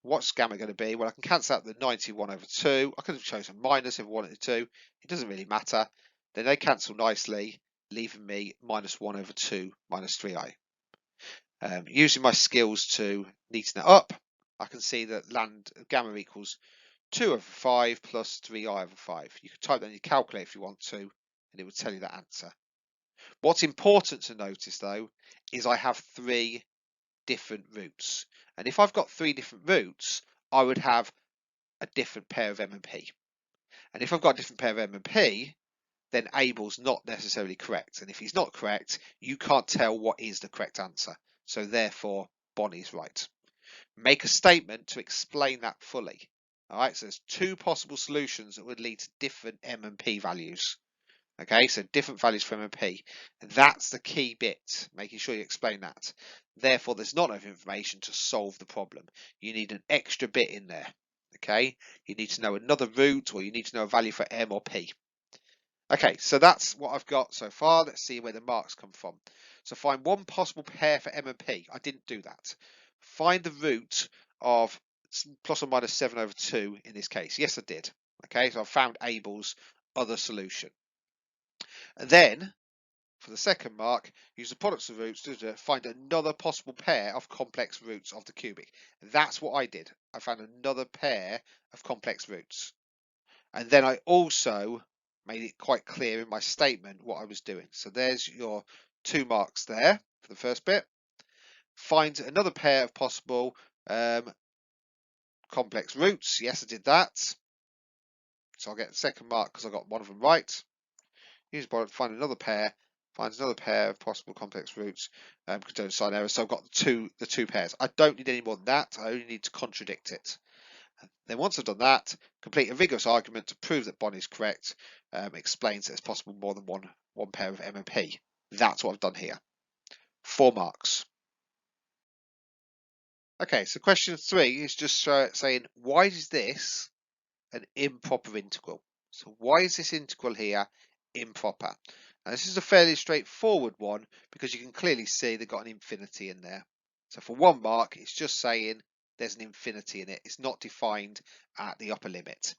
what's gamma going to be? Well, I can cancel out the 91 over 2. I could have chosen minus if I wanted to. It doesn't really matter. Then they cancel nicely, leaving me minus 1 over 2 minus 3i. Using my skills to neaten it up, I can see that gamma equals 2 over 5 plus 3i over 5. You can type that in your calculator if you want to, and it will tell you that answer. What's important to notice though is I have 3 different roots, and if I've got 3 different roots, I would have a different pair of m and p. And if I've got a different pair of m and p, then Abel's not necessarily correct. And if he's not correct, you can't tell what is the correct answer. So therefore, Bonnie's right. Make a statement to explain that fully. All right, so there's 2 possible solutions that would lead to different m and p values. Okay, so different values for m and p. And that's the key bit, making sure you explain that. Therefore, there's not enough information to solve the problem. You need an extra bit in there. Okay, you need to know another root, or you need to know a value for m or p. Okay, so that's what I've got so far. Let's see where the marks come from. So find one possible pair for m and p. I didn't do that. Find the root of plus or minus 7 over 2 in this case. Yes, I did. Okay, so I found Abel's other solution. And then, for the second mark, use the products of roots to find another possible pair of complex roots of the cubic. That's what I did. I found another pair of complex roots. And then I also made it quite clear in my statement what I was doing. So there's your 2 marks there for the first bit. Find another pair of possible complex roots. Yes, I did that. So I'll get the second mark because I got one of them right. Use find another pair. Finds another pair of possible complex roots. Because don't sign error. So I've got the two pairs. I don't need any more than that. I only need to contradict it. Then once I've done that, complete a vigorous argument to prove that Bond is correct. Explains that it's possible more than one pair of m and p. That's what I've done here. 4 marks. Okay, so question 3 is just saying, why is this an improper integral? So why is this integral here improper? Now this is a fairly straightforward one because you can clearly see they've got an infinity in there. So for 1 mark, it's just saying there's an infinity in it. It's not defined at the upper limit.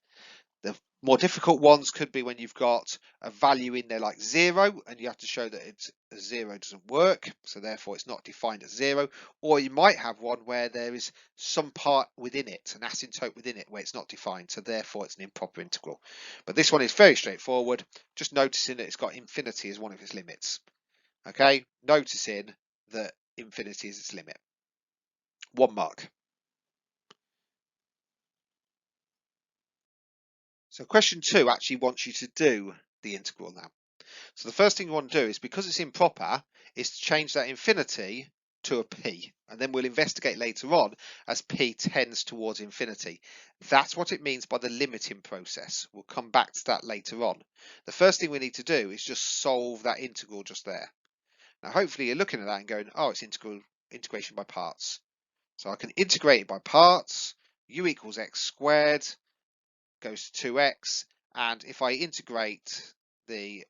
The more difficult ones could be when you've got a value in there like 0 and you have to show that it's a 0 doesn't work, so therefore it's not defined as 0. Or you might have one where there is some part within it, an asymptote within it, where it's not defined, so therefore it's an improper integral. But this one is very straightforward, just noticing that it's got infinity as one of its limits. Okay, noticing that infinity is its limit. 1 mark. So question 2 actually wants you to do the integral now. So the first thing you want to do is, because it's improper, is to change that infinity to a p. And then we'll investigate later on as p tends towards infinity. That's what it means by the limiting process. We'll come back to that later on. The first thing we need to do is just solve that integral just there. Now hopefully you're looking at that and going, oh, it's integration by parts. So I can integrate it by parts. U equals x squared goes to 2x, and if I integrate the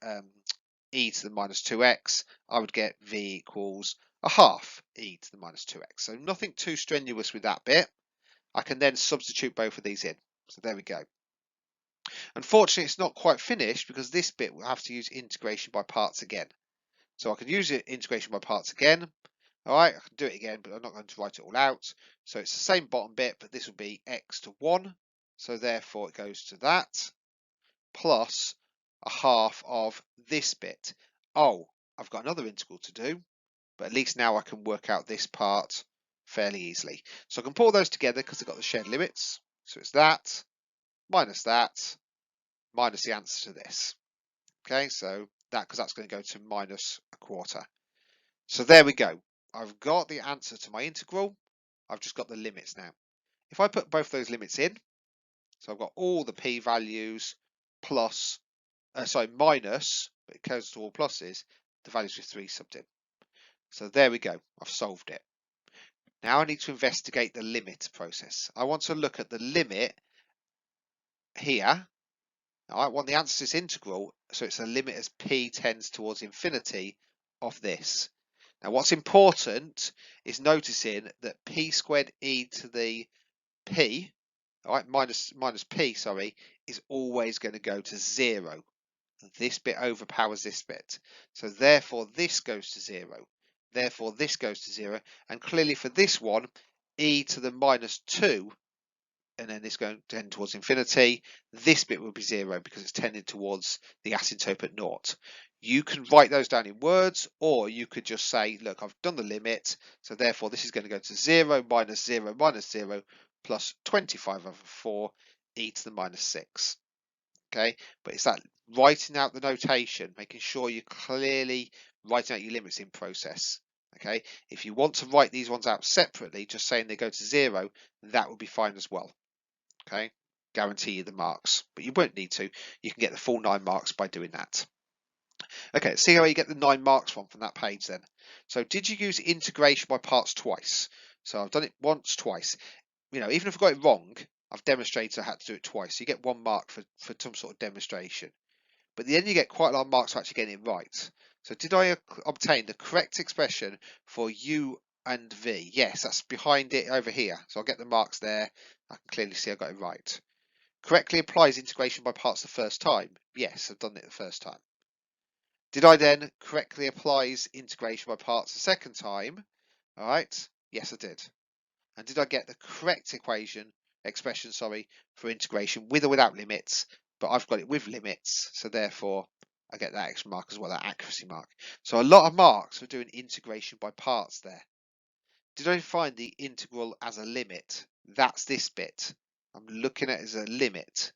e to the minus 2x, I would get v equals a half e to the minus 2x. So nothing too strenuous with that bit. I can then substitute both of these in. So there we go. Unfortunately, it's not quite finished because this bit will have to use integration by parts again. So I can use it integration by parts again. All right, I can do it again, but I'm not going to write it all out. So it's the same bottom bit, but this will be x to 1. So therefore it goes to that plus a half of this bit. Oh, I've got another integral to do, but at least now I can work out this part fairly easily. So I can pull those together because I've got the shared limits. So it's that minus the answer to this. Okay, so that, because that's going to go to minus a quarter. So there we go. I've got the answer to my integral. I've just got the limits now. If I put both those limits in, so I've got all the p values plus, minus, but it goes to all pluses, the values with 3 subbed in. So there we go. I've solved it. Now I need to investigate the limit process. I want to look at the limit here. Now I want the answer to this integral, so it's a limit as p tends towards infinity of this. Now what's important is noticing that p squared e to the p, all right, minus p, sorry, is always going to go to 0. This bit overpowers this bit. So therefore this goes to 0. Therefore this goes to 0. And clearly for this one, e to the minus 2, and then this going to tend towards infinity, this bit will be 0 because it's tending towards the asymptote at naught. You can write those down in words, or you could just say, look, I've done the limit, so therefore this is going to go to 0 minus 0 minus 0 plus 25 over 4 e to the minus 6. Okay, but it's that writing out the notation, making sure you're clearly writing out your limits in process. Okay, if you want to write these ones out separately, just saying they go to 0, that would be fine as well. Okay, guarantee you the marks, but you won't need to. You can get the full 9 marks by doing that. Okay, let's see how you get the 9 marks from that page then. So did you use integration by parts twice? So I've done it once, twice. You know, even if I got it wrong, I've demonstrated I had to do it twice. So you get 1 mark for some sort of demonstration. But then you get quite a lot of marks for actually getting it right. So did I obtain the correct expression for u and v? Yes, that's behind it over here. So I'll get the marks there. I can clearly see I got it right. Correctly applies integration by parts the first time. Yes, I've done it the first time. Did I then correctly apply integration by parts the second time? All right. Yes, I did. And did I get the correct expression, for integration with or without limits? But I've got it with limits, so therefore I get that extra mark as well, that accuracy mark. So a lot of marks for doing integration by parts there. Did I find the integral as a limit? That's this bit. I'm looking at it as a limit.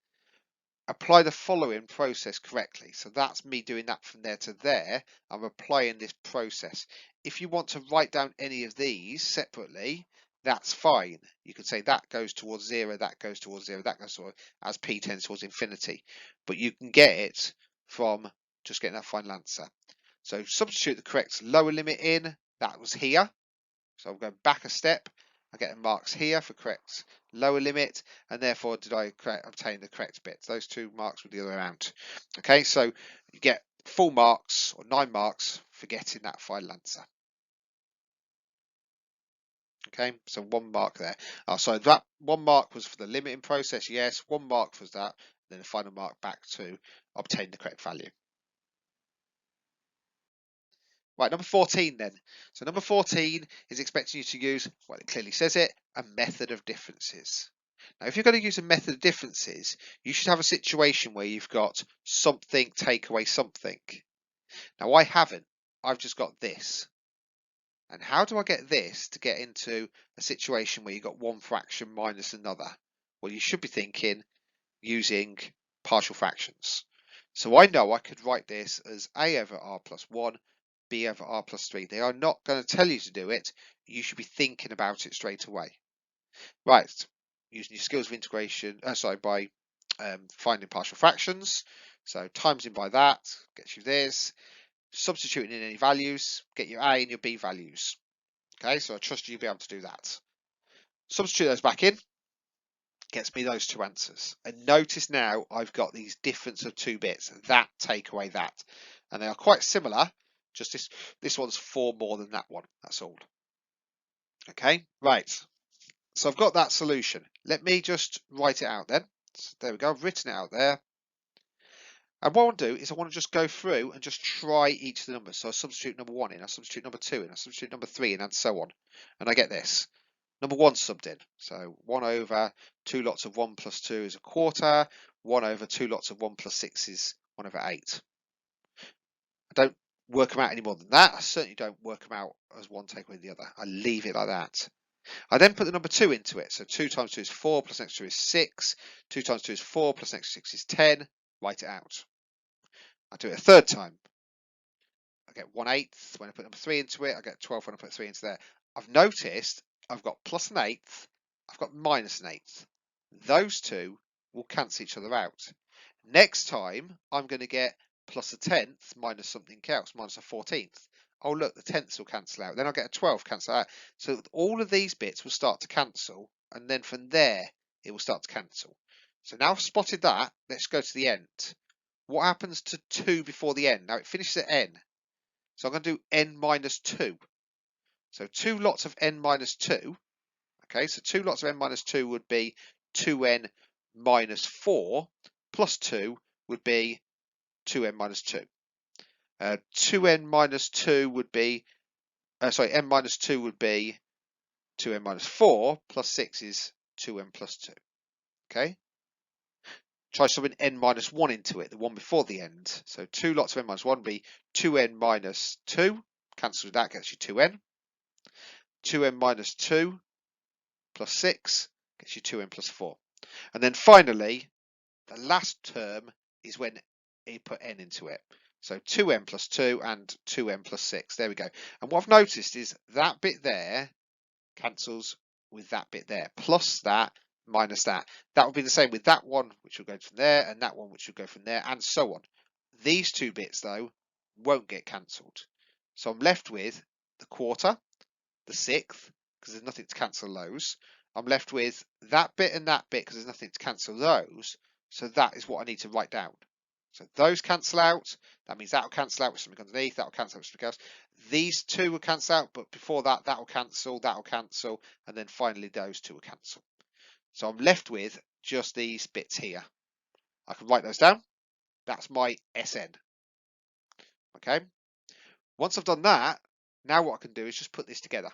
Apply the following process correctly. So that's me doing that from there to there. I'm applying this process. If you want to write down any of these separately, that's fine. You could say that goes towards 0, that goes towards 0, that goes towards, as p tends towards infinity. But you can get it from just getting that final answer. So substitute the correct lower limit in. That was here. So I'll go back a step. I get the marks here for correct lower limit, and therefore did I obtain the correct bit. Those 2 marks were the other way around. Okay, so you get full marks or 9 marks for getting that final answer. Okay, so 1 mark there. So that 1 mark was for the limiting process, yes, 1 mark was that, and then the final mark back to obtain the correct value. Right, number 14 then. So number 14 is expecting you to use, well, it clearly says it, a method of differences. Now, if you're going to use a method of differences, you should have a situation where you've got something take away something. Now, I haven't. I've just got this. And how do I get this to get into a situation where you've got one fraction minus another? Well, you should be thinking using partial fractions. So I know I could write this as a over r plus 1, b over r plus 3. They are not going to tell you to do it. You should be thinking about it straight away. Right, using your skills of integration, by finding partial fractions. So times in by that gets you this. substituting in any values, get your A and your B values. Okay, so I trust you'll be able to do that. Substitute those back in, gets me those two answers. And notice now I've got these difference of two bits, that take away that. And they are quite similar, just this one's 4 more than that one, that's all. Okay, right. So I've got that solution. Let me just write it out then. So there we go, I've written it out there. And what I want to do is I want to just go through and just try each of the numbers. So I substitute number 1 in, I substitute number 2 in, I substitute number 3 in, and so on. And I get this. Number 1 subbed in. So 1 over 2 lots of 1 plus 2 is a quarter. 1 over 2 lots of 1 plus 6 is 1 over 8. I don't work them out any more than that. I certainly don't work them out as one take away the other. I leave it like that. I then put the number 2 into it. So 2 times 2 is 4 plus next 2 is 6. 2 times 2 is 4 plus next 6 is 10. Write it out. I do it a third time. I get 1/8 when I put number 3 into it. I get 12 when I put 3 into there. I've noticed I've got plus an eighth. I've got minus an eighth. Those two will cancel each other out. Next time I'm going to get plus a tenth minus something else, minus a 14th. Oh look, the tenths will cancel out. Then I'll get a 12 cancel out. So all of these bits will start to cancel, and then from there it will start to cancel. So now I've spotted that, let's go to the end. What happens to 2 before the end? Now it finishes at n. So I'm going to do n minus 2. So 2 lots of n minus 2. Okay, so 2 lots of n minus 2 would be 2n minus 4, plus 2 would be 2n minus 2. 2n minus 2 would be, n minus 2 would be 2n minus 4, plus 6 is 2n plus 2. Okay. Try subbing n minus 1 into it, the one before the end. So 2 lots of n minus 1 would be 2n minus 2. Cancel with that, gets you 2n. 2n minus 2 plus 6 gets you 2n plus 4. And then finally, the last term is when you put n into it. So 2n plus 2 and 2n plus 6. There we go. And what I've noticed is that bit there cancels with that bit there. Plus that, minus that. That would be the same with that one, which will go from there, and that one, which will go from there, and so on. These two bits, though, won't get cancelled. So I'm left with the quarter, the sixth, because there's nothing to cancel those. I'm left with that bit and that bit because there's nothing to cancel those. So that is what I need to write down. So those cancel out. That means that will cancel out with something underneath. That will cancel out with something else. These two will cancel out, but before that, that will cancel, and then finally those two will cancel. So I'm left with just these bits here. I can write those down. That's my Sn. Okay. Once I've done that, now what I can do is just put this together.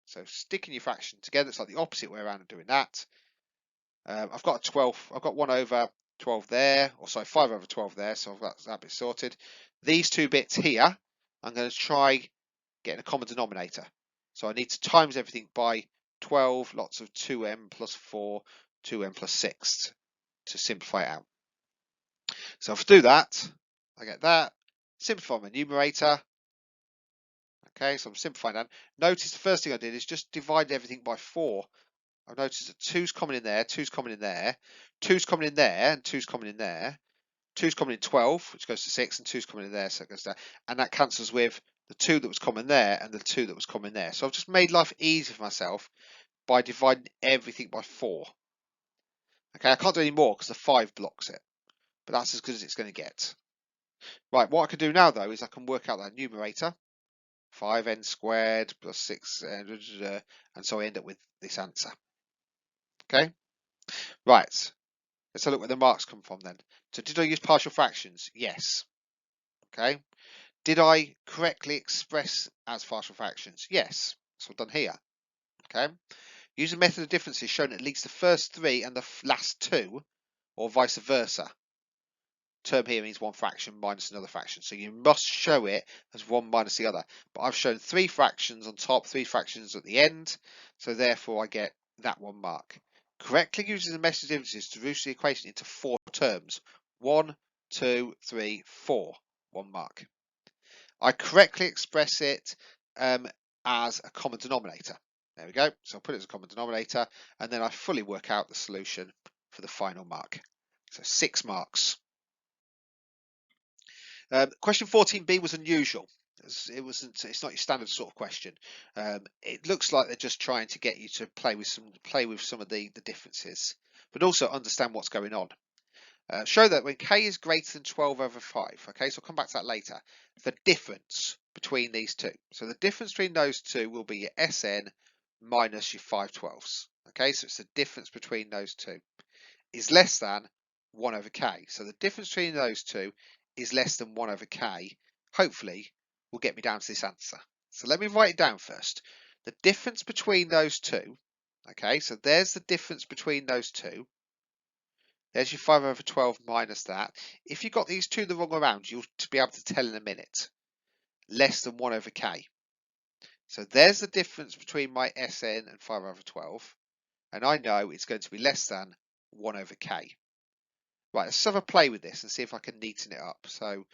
So sticking your fraction together, it's like the opposite way around of doing that. I've got a 12, I've got 1 over 12 there, or sorry, 5 over 12 there, so I've got that bit sorted. These two bits here, I'm going to try getting a common denominator. So I need to times everything by 12 lots of 2m plus 4, 2m plus 6 to simplify it out. So if I do that, I get that. Simplify my numerator. Okay, so I'm simplifying that. Notice the first thing I did is just divide everything by 4. I've noticed that 2's common in there, 2's common in there, 2's common in there, and 2's common in there. 2's common in 12, which goes to 6, and 2's common in there, so it goes there. And that cancels with the 2 that was common there and the 2 that was common there. So I've just made life easy for myself by dividing everything by 4. Okay, I can't do any more because the 5 blocks it. But that's as good as it's going to get. Right, what I can do now, though, is I can work out that numerator. 5n squared plus 6, and so I end up with this answer. Okay, right. Let's have a look where the marks come from then. So did I use partial fractions? Yes. Okay. Did I correctly express as partial fractions? Yes. That's what I've done here. Okay. Use a method of differences showing at least the first 3 and the last 2, or vice versa. Term here means one fraction minus another fraction. So you must show it as one minus the other. But I've shown 3 fractions on top, 3 fractions at the end. So therefore I get that 1 mark. Correctly using the method of differences to reduce the equation into 4 terms. 1, 2, 3, 4. 1 mark. I correctly express it as a common denominator. There we go. So I'll put it as a common denominator. And then I fully work out the solution for the final mark. So 6 marks. Question 14b was unusual. It's not your standard sort of question. It looks like they're just trying to get you to play with some of the differences, but also understand what's going on. Show that when k is greater than 12 over 5, okay, so I'll come back to that later, the difference between these two. So the difference between those two will be your Sn minus your 5/12. Okay, so it's the difference between those two is less than 1 over k. So the difference between those two is less than 1 over k. Hopefully, will get me down to this answer. So let me write it down first. The difference between those two, okay, so there's the difference between those two. There's your 5 over 12 minus that. If you got these two the wrong way around, you'll be able to tell in a minute. Less than 1 over k. So there's the difference between my Sn and 5 over 12. And I know it's going to be less than 1 over k. Right, let's have a play with this and see if I can neaten it up. So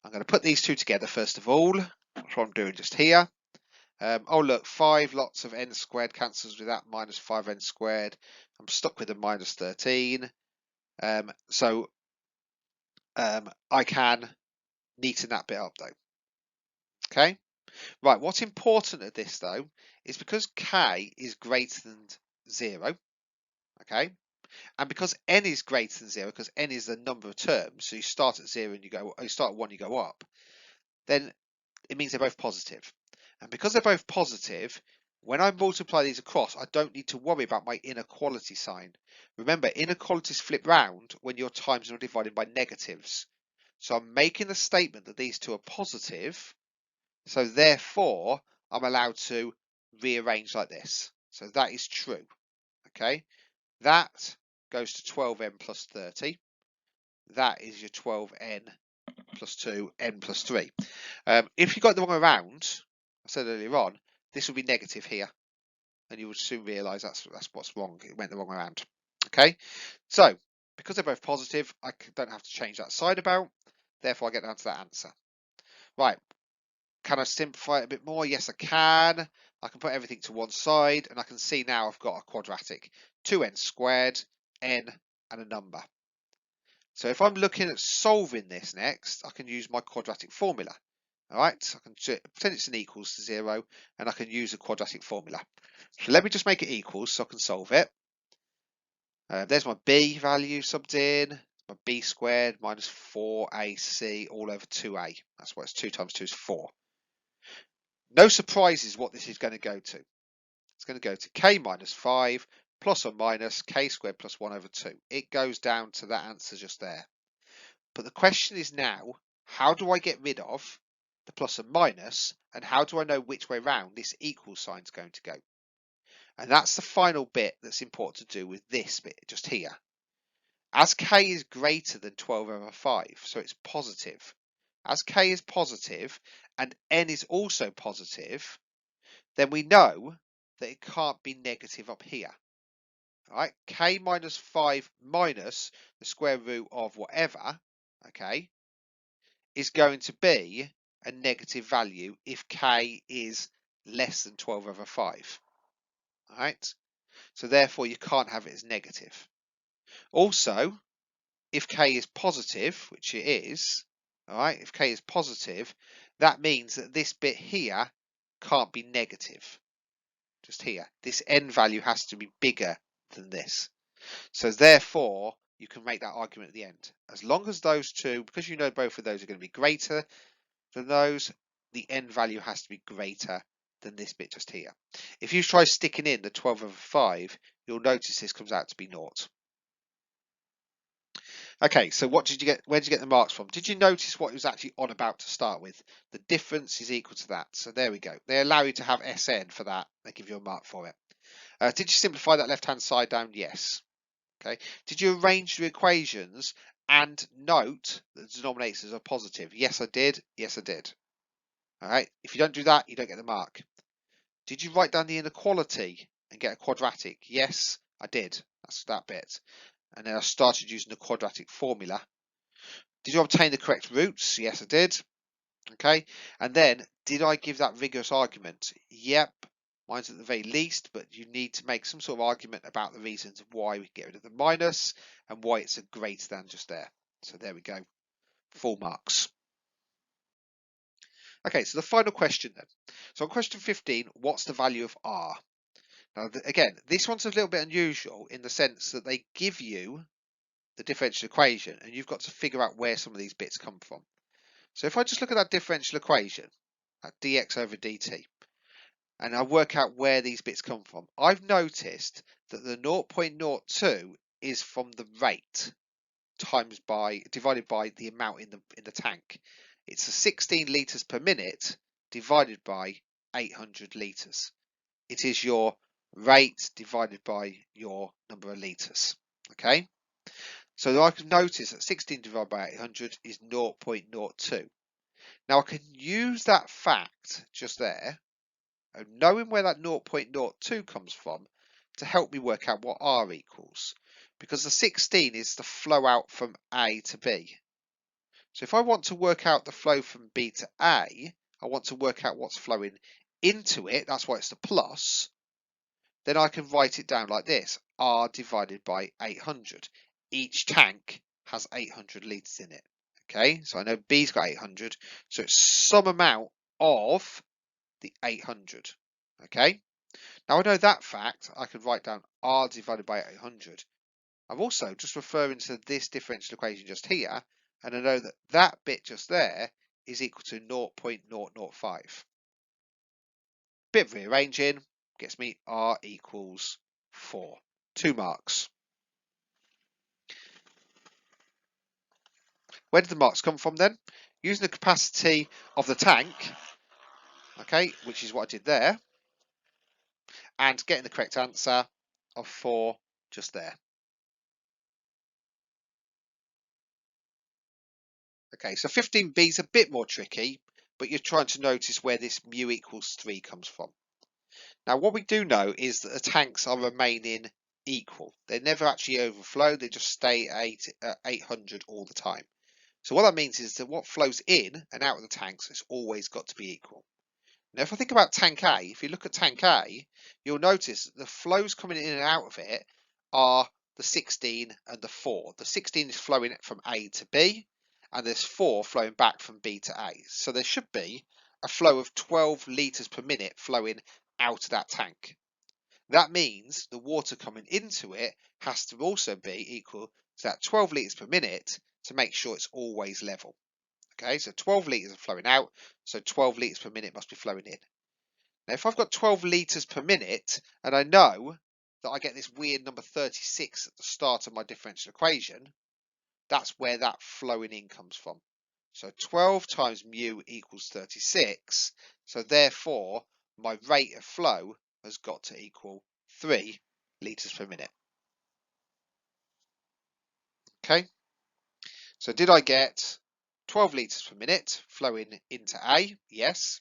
I'm going to put these two together first of all. That's what I'm doing just here. Oh look, 5 lots of n squared cancels with that minus 5n squared. I'm stuck with a minus 13. So I can neaten that bit up though. Okay, right, what's important at this though is because k is greater than 0, okay, and because n is greater than 0, because n is the number of terms, so you start at 0 and you start at 1, you go up, then it means they're both positive. And because they're both positive, when I multiply these across, I don't need to worry about my inequality sign. Remember, inequalities flip round when your times are divided by negatives. So I'm making the statement that these two are positive, so therefore I'm allowed to rearrange like this. So that is true. Okay, that goes to 12n plus 30. That is your 12n plus 2, n plus 3. If you got the wrong way around, I said earlier on, this will be negative here. And you will soon realise that's what's wrong. It went the wrong way around. Okay, so because they're both positive, I don't have to change that side about. Therefore, I get down to that answer. Right, can I simplify it a bit more? Yes, I can. I can put everything to one side and I can see now I've got a quadratic. 2n squared, n and a number. So if I'm looking at solving this next, I can use my quadratic formula. All right, I can pretend it's an equals to 0 and I can use a quadratic formula. So let me just make it equals so I can solve it. There's my b value subbed in, my b squared minus 4ac all over 2a. That's what it's 2 times 2 is 4. No surprises what this is going to go to. It's going to go to k minus 5 plus or minus k squared plus 1 over 2. It goes down to that answer just there. But the question is now, how do I get rid of the plus and minus, and how do I know which way round this equal sign is going to go? And that's the final bit that's important to do with this bit just here. As k is greater than 12 over 5, so it's positive. As k is positive and n is also positive, then we know that it can't be negative up here. All right, k minus 5 minus the square root of whatever, okay, is going to be a negative value if k is less than 12 over 5. All right, so therefore you can't have it as negative. Also, if k is positive, which it is, all right, if k is positive, that means that this bit here can't be negative. Just here, this n value has to be bigger than this. So therefore, you can make that argument at the end. As long as those two, because you know both of those are going to be greater than those, the n value has to be greater than this bit just here. If you try sticking in the 12 over 5, you'll notice this comes out to be 0. Okay, so what did you get? Where did you get the marks from? Did you notice what it was actually on about to start with? The difference is equal to that. So there we go. They allow you to have Sn for that. They give you a mark for it. Did you simplify that left-hand side down? Yes. Okay. Did you arrange the equations and note that the denominators are positive? Yes, I did. Yes, I did. All right. If you don't do that, you don't get the mark. Did you write down the inequality and get a quadratic? Yes, I did. That's that bit. And then I started using the quadratic formula. Did you obtain the correct roots? Yes, I did. Okay. And then did I give that rigorous argument? Yep. Mine's at the very least, but you need to make some sort of argument about the reasons of why we get rid of the minus and why it's a greater than just there. So there we go. Full marks. Okay, so the final question then. So on question 15, what's the value of r? Now, again, this one's a little bit unusual in the sense that they give you the differential equation and you've got to figure out where some of these bits come from. So if I just look at that differential equation, at dx over dt, and I work out where these bits come from, I've noticed that the 0.02 is from the rate divided by the amount in the tank. It's a 16 litres per minute divided by 800 litres. It is your rate divided by your number of litres. Okay, so I can notice that 16 divided by 800 is 0.02. Now I can use that fact just there, and knowing where that 0.02 comes from, to help me work out what r equals, because the 16 is the flow out from A to B. So if I want to work out the flow from B to A, I want to work out what's flowing into it, that's why it's the plus, then I can write it down like this, r divided by 800. Each tank has 800 litres in it. Okay, so I know B's got 800, so it's some amount of the 800. Okay, now I know that fact, I can write down r divided by 800. I'm also just referring to this differential equation just here, and I know that that bit just there is equal to 0.005. Bit of rearranging gets me r equals 4. 2 marks. Where did the marks come from then? Using the capacity of the tank, okay, which is what I did there, and getting the correct answer of 4 just there. Okay, so 15b is a bit more tricky, but you're trying to notice where this mu equals 3 comes from. Now, what we do know is that the tanks are remaining equal. They never actually overflow, they just stay at 800 all the time. So what that means is that what flows in and out of the tanks has always got to be equal. Now, if I think about tank A, if you look at tank A, you'll notice that the flows coming in and out of it are the 16 and the 4. The 16 is flowing from A to B, and there's 4 flowing back from B to A. So there should be a flow of 12 litres per minute flowing out of that tank. That means the water coming into it has to also be equal to that 12 litres per minute to make sure it's always level. Okay, so 12 litres are flowing out, so 12 litres per minute must be flowing in. Now, if I've got 12 litres per minute, and I know that I get this weird number 36 at the start of my differential equation, that's where that flowing in comes from. So 12 times mu equals 36, so therefore my rate of flow has got to equal 3 litres per minute. Okay, so did I get 12 litres per minute flowing into A? Yes.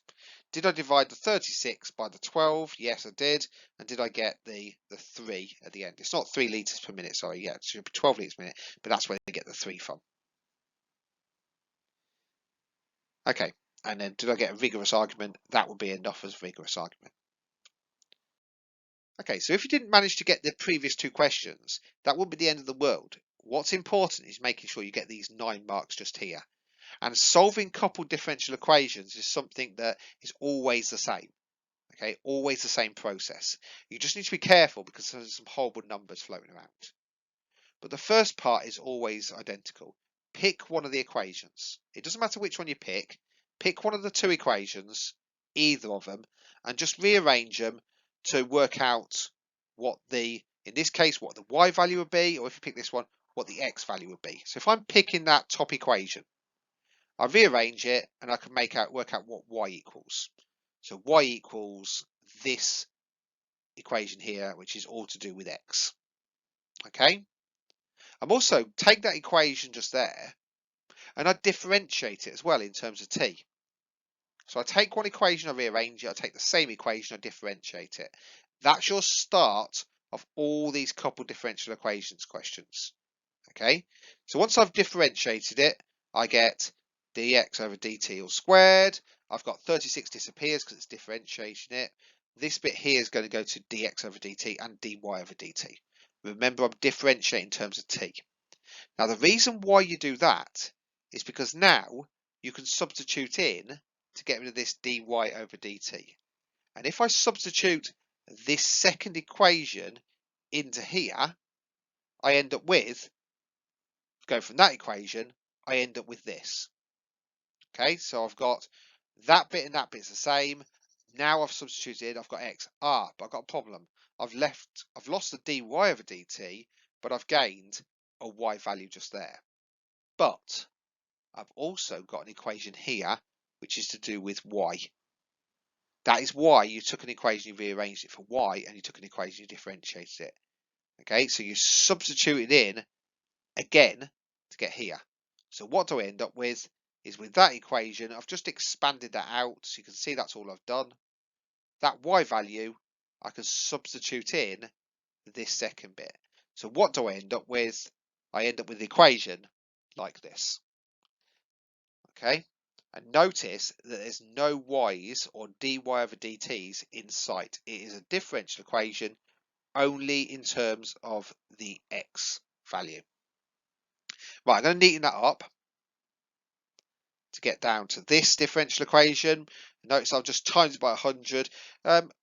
Did I divide the 36 by the 12? Yes, I did. And did I get the 3 at the end? It's not 3 litres per minute, sorry. Yeah, it should be 12 litres per minute, but that's where they get the 3 from. Okay, and then did I get a rigorous argument? That would be enough as a rigorous argument. Okay, so if you didn't manage to get the previous 2 questions, that wouldn't be the end of the world. What's important is making sure you get these 9 marks just here. And solving coupled differential equations is something that is always the same. Okay, always the same process. You just need to be careful because there's some horrible numbers floating around. But the first part is always identical. Pick one of the equations. It doesn't matter which one you pick. Pick one of the 2 equations, either of them, and just rearrange them to work out what in this case, what the y value would be, or if you pick this one, what the x value would be. So if I'm picking that top equation, I rearrange it and I can work out what y equals. So y equals this equation here, which is all to do with x. Okay. I'm also take that equation just there and I differentiate it as well in terms of t. So I take one equation, I rearrange it, I take the same equation, I differentiate it. That's your start of all these coupled differential equations questions. Okay. So once I've differentiated it, I get dx over dt all squared. I've got 36 disappears because it's differentiating it. This bit here is going to go to dx over dt and dy over dt. Remember, I'm differentiating in terms of t. Now, the reason why you do that is because now you can substitute in to get rid of this dy over dt. And if I substitute this second equation into here, I end up with, go from that equation, I end up with this. Okay, so I've got that bit and that bit's the same. Now I've substituted, I've got x. But I've got a problem. I've lost the dy over dt, but I've gained a y value just there. But I've also got an equation here, which is to do with y. That is why you took an equation, you rearranged it for y, and you took an equation, you differentiated it. Okay, so you substituted in again to get here. So what do I end up with is with that equation, I've just expanded that out. So you can see that's all I've done. That y value, I can substitute in this second bit. So what do I end up with? I end up with the equation like this. Okay, and notice that there's no y's or dy over dt's in sight. It is a differential equation only in terms of the x value. Right, I'm going to neaten that up to get down to this differential equation. Notice I've just times it by 100.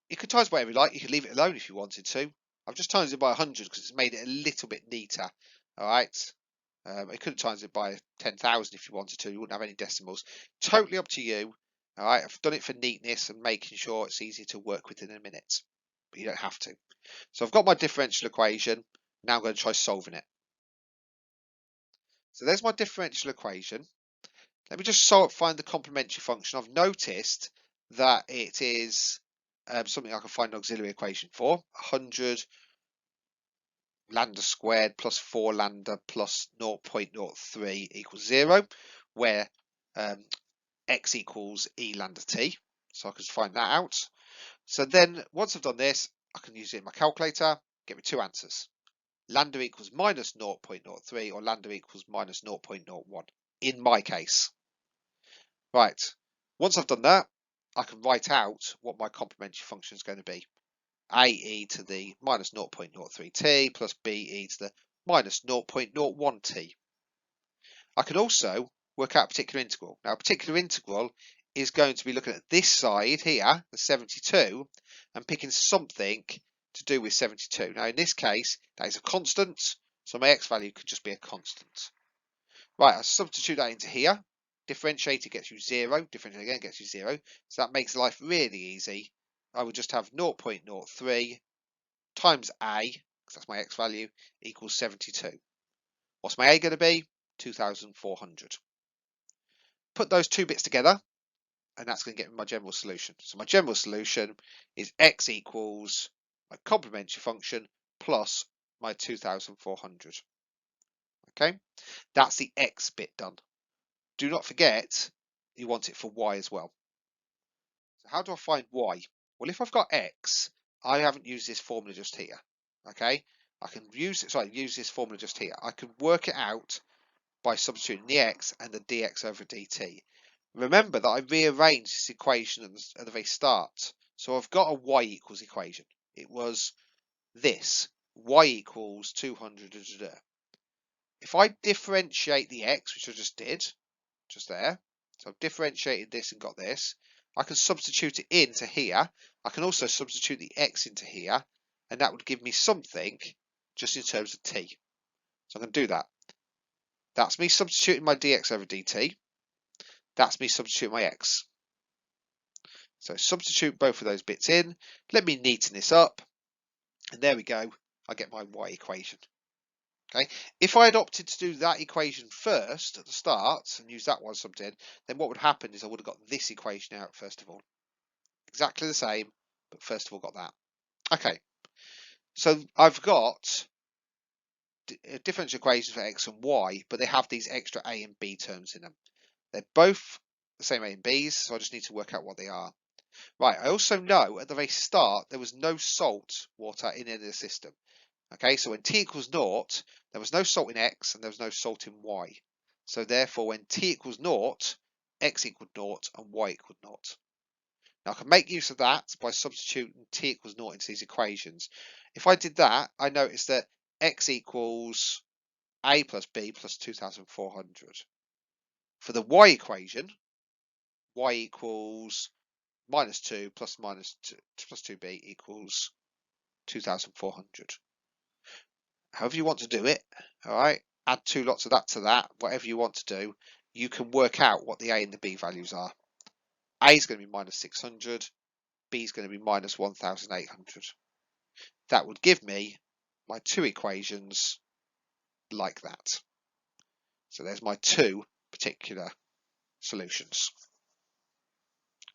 You could times by whatever you like. You could leave it alone if you wanted to. I've just times it by 100 because it's made it a little bit neater. All right. You could have times it by 10,000 if you wanted to. You wouldn't have any decimals. Totally up to you. All right. I've done it for neatness and making sure it's easy to work with in a minute, but you don't have to. So I've got my differential equation. Now I'm going to try solving it. So there's my differential equation. Let me just find the complementary function. I've noticed that it is something I can find an auxiliary equation for. 100 lambda squared plus 4 lambda plus 0.03 equals 0, where x equals e lambda t. So I can find that out. So then once I've done this, I can use it in my calculator, get me two answers. Lambda equals minus 0.03 or lambda equals minus 0.01 in my case. Right, once I've done that, I can write out what my complementary function is going to be. AE to the minus 0.03t plus BE to the minus 0.01t. I can also work out a particular integral. Now, a particular integral is going to be looking at this side here, the 72, and picking something to do with 72. Now, in this case, that is a constant, so my x value could just be a constant. Right, I substitute that into here. Differentiate it gets you 0. Differentiate again gets you 0. So that makes life really easy. I would just have 0.03 times a, because that's my x value, equals 72. What's my a going to be? 2,400. Put those two bits together, and that's going to get me my general solution. So my general solution is x equals my complementary function plus my 2,400. Okay, that's the x bit done. Do not forget you want it for y as well. So how do I find y? Well, if I've got x, I haven't used this formula just here. Okay, I can use this formula just here. I can work it out by substituting the x and the dx over dt. Remember that I rearranged this equation at the very start. So I've got a y equals equation. It was this, y equals 200. If I differentiate the x, which I just did, just there, so I've differentiated this and got this, I can substitute it into here. I can also substitute the x into here, and that would give me something just in terms of t. So I'm going to do that. That's me substituting my dx over dt. That's me substituting my x. So substitute both of those bits in. Let me neaten this up. And there we go. I get my y equation. Okay. If I had opted to do that equation first at the start and use that one subbed in, then what would happen is I would have got this equation out first of all. Exactly the same, but first of all got that. Okay. So I've got differential equations for x and y, but they have these extra a and b terms in them. They're both the same a and b's, so I just need to work out what they are. Right, I also know at the very start there was no salt water in any of the system. Okay, so when t equals 0, there was no salt in x and there was no salt in y. So therefore when t equals 0, x equaled 0 and y equaled 0. Now I can make use of that by substituting t equals 0 into these equations. If I did that, I noticed that x equals a plus b plus 2,400. For the y equation, y equals -2 plus -2 plus 2b equals 2,400. However you want to do it, all right, add 2 lots of that to that, whatever you want to do, you can work out what the a and the b values are. A is going to be -600, b is going to be -1,800. That would give me my 2 equations like that. So there's my 2 particular solutions.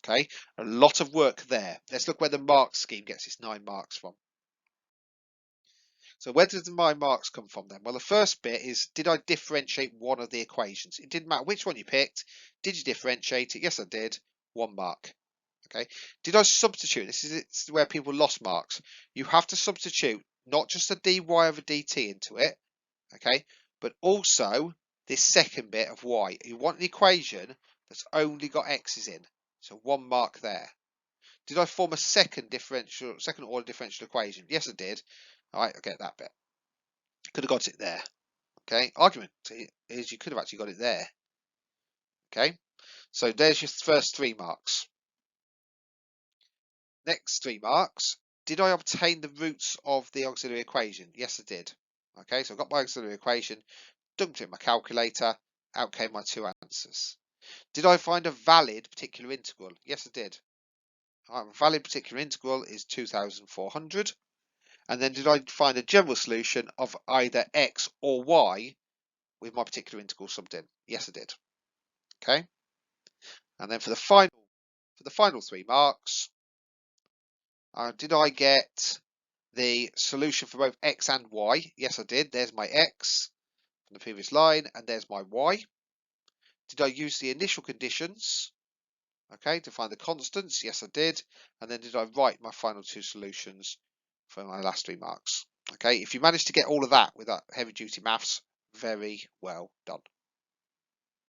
Okay, a lot of work there. Let's look where the mark scheme gets its 9 marks from. So where did my marks come from then? Well, the first bit is, did I differentiate one of the equations? It didn't matter which one you picked. Did you differentiate it? Yes, I did. 1 mark. Okay. Did I substitute? This is where people lost marks. You have to substitute not just the dy over dt into it, okay, but also this second bit of y. You want an equation that's only got x's in. So 1 mark there. Did I form a second order differential equation? Yes, I did. All right, I get that bit. Could have got it there. Okay, argument is you could have actually got it there. Okay, so there's your first 3 marks. Next 3 marks. Did I obtain the roots of the auxiliary equation? Yes, I did. Okay, so I got my auxiliary equation, dumped it in my calculator, out came my 2 answers. Did I find a valid particular integral? Yes, I did. A valid particular integral is 2,400. And then did I find a general solution of either x or y with my particular integral subbed in? Yes, I did. Okay. And then for the final 3 marks, did I get the solution for both x and y? Yes, I did. There's my x from the previous line, and there's my y. Did I use the initial conditions, okay, to find the constants? Yes, I did. And then did I write my final 2 solutions for my last 3 marks? Okay, if you managed to get all of that with that heavy duty maths, very well done.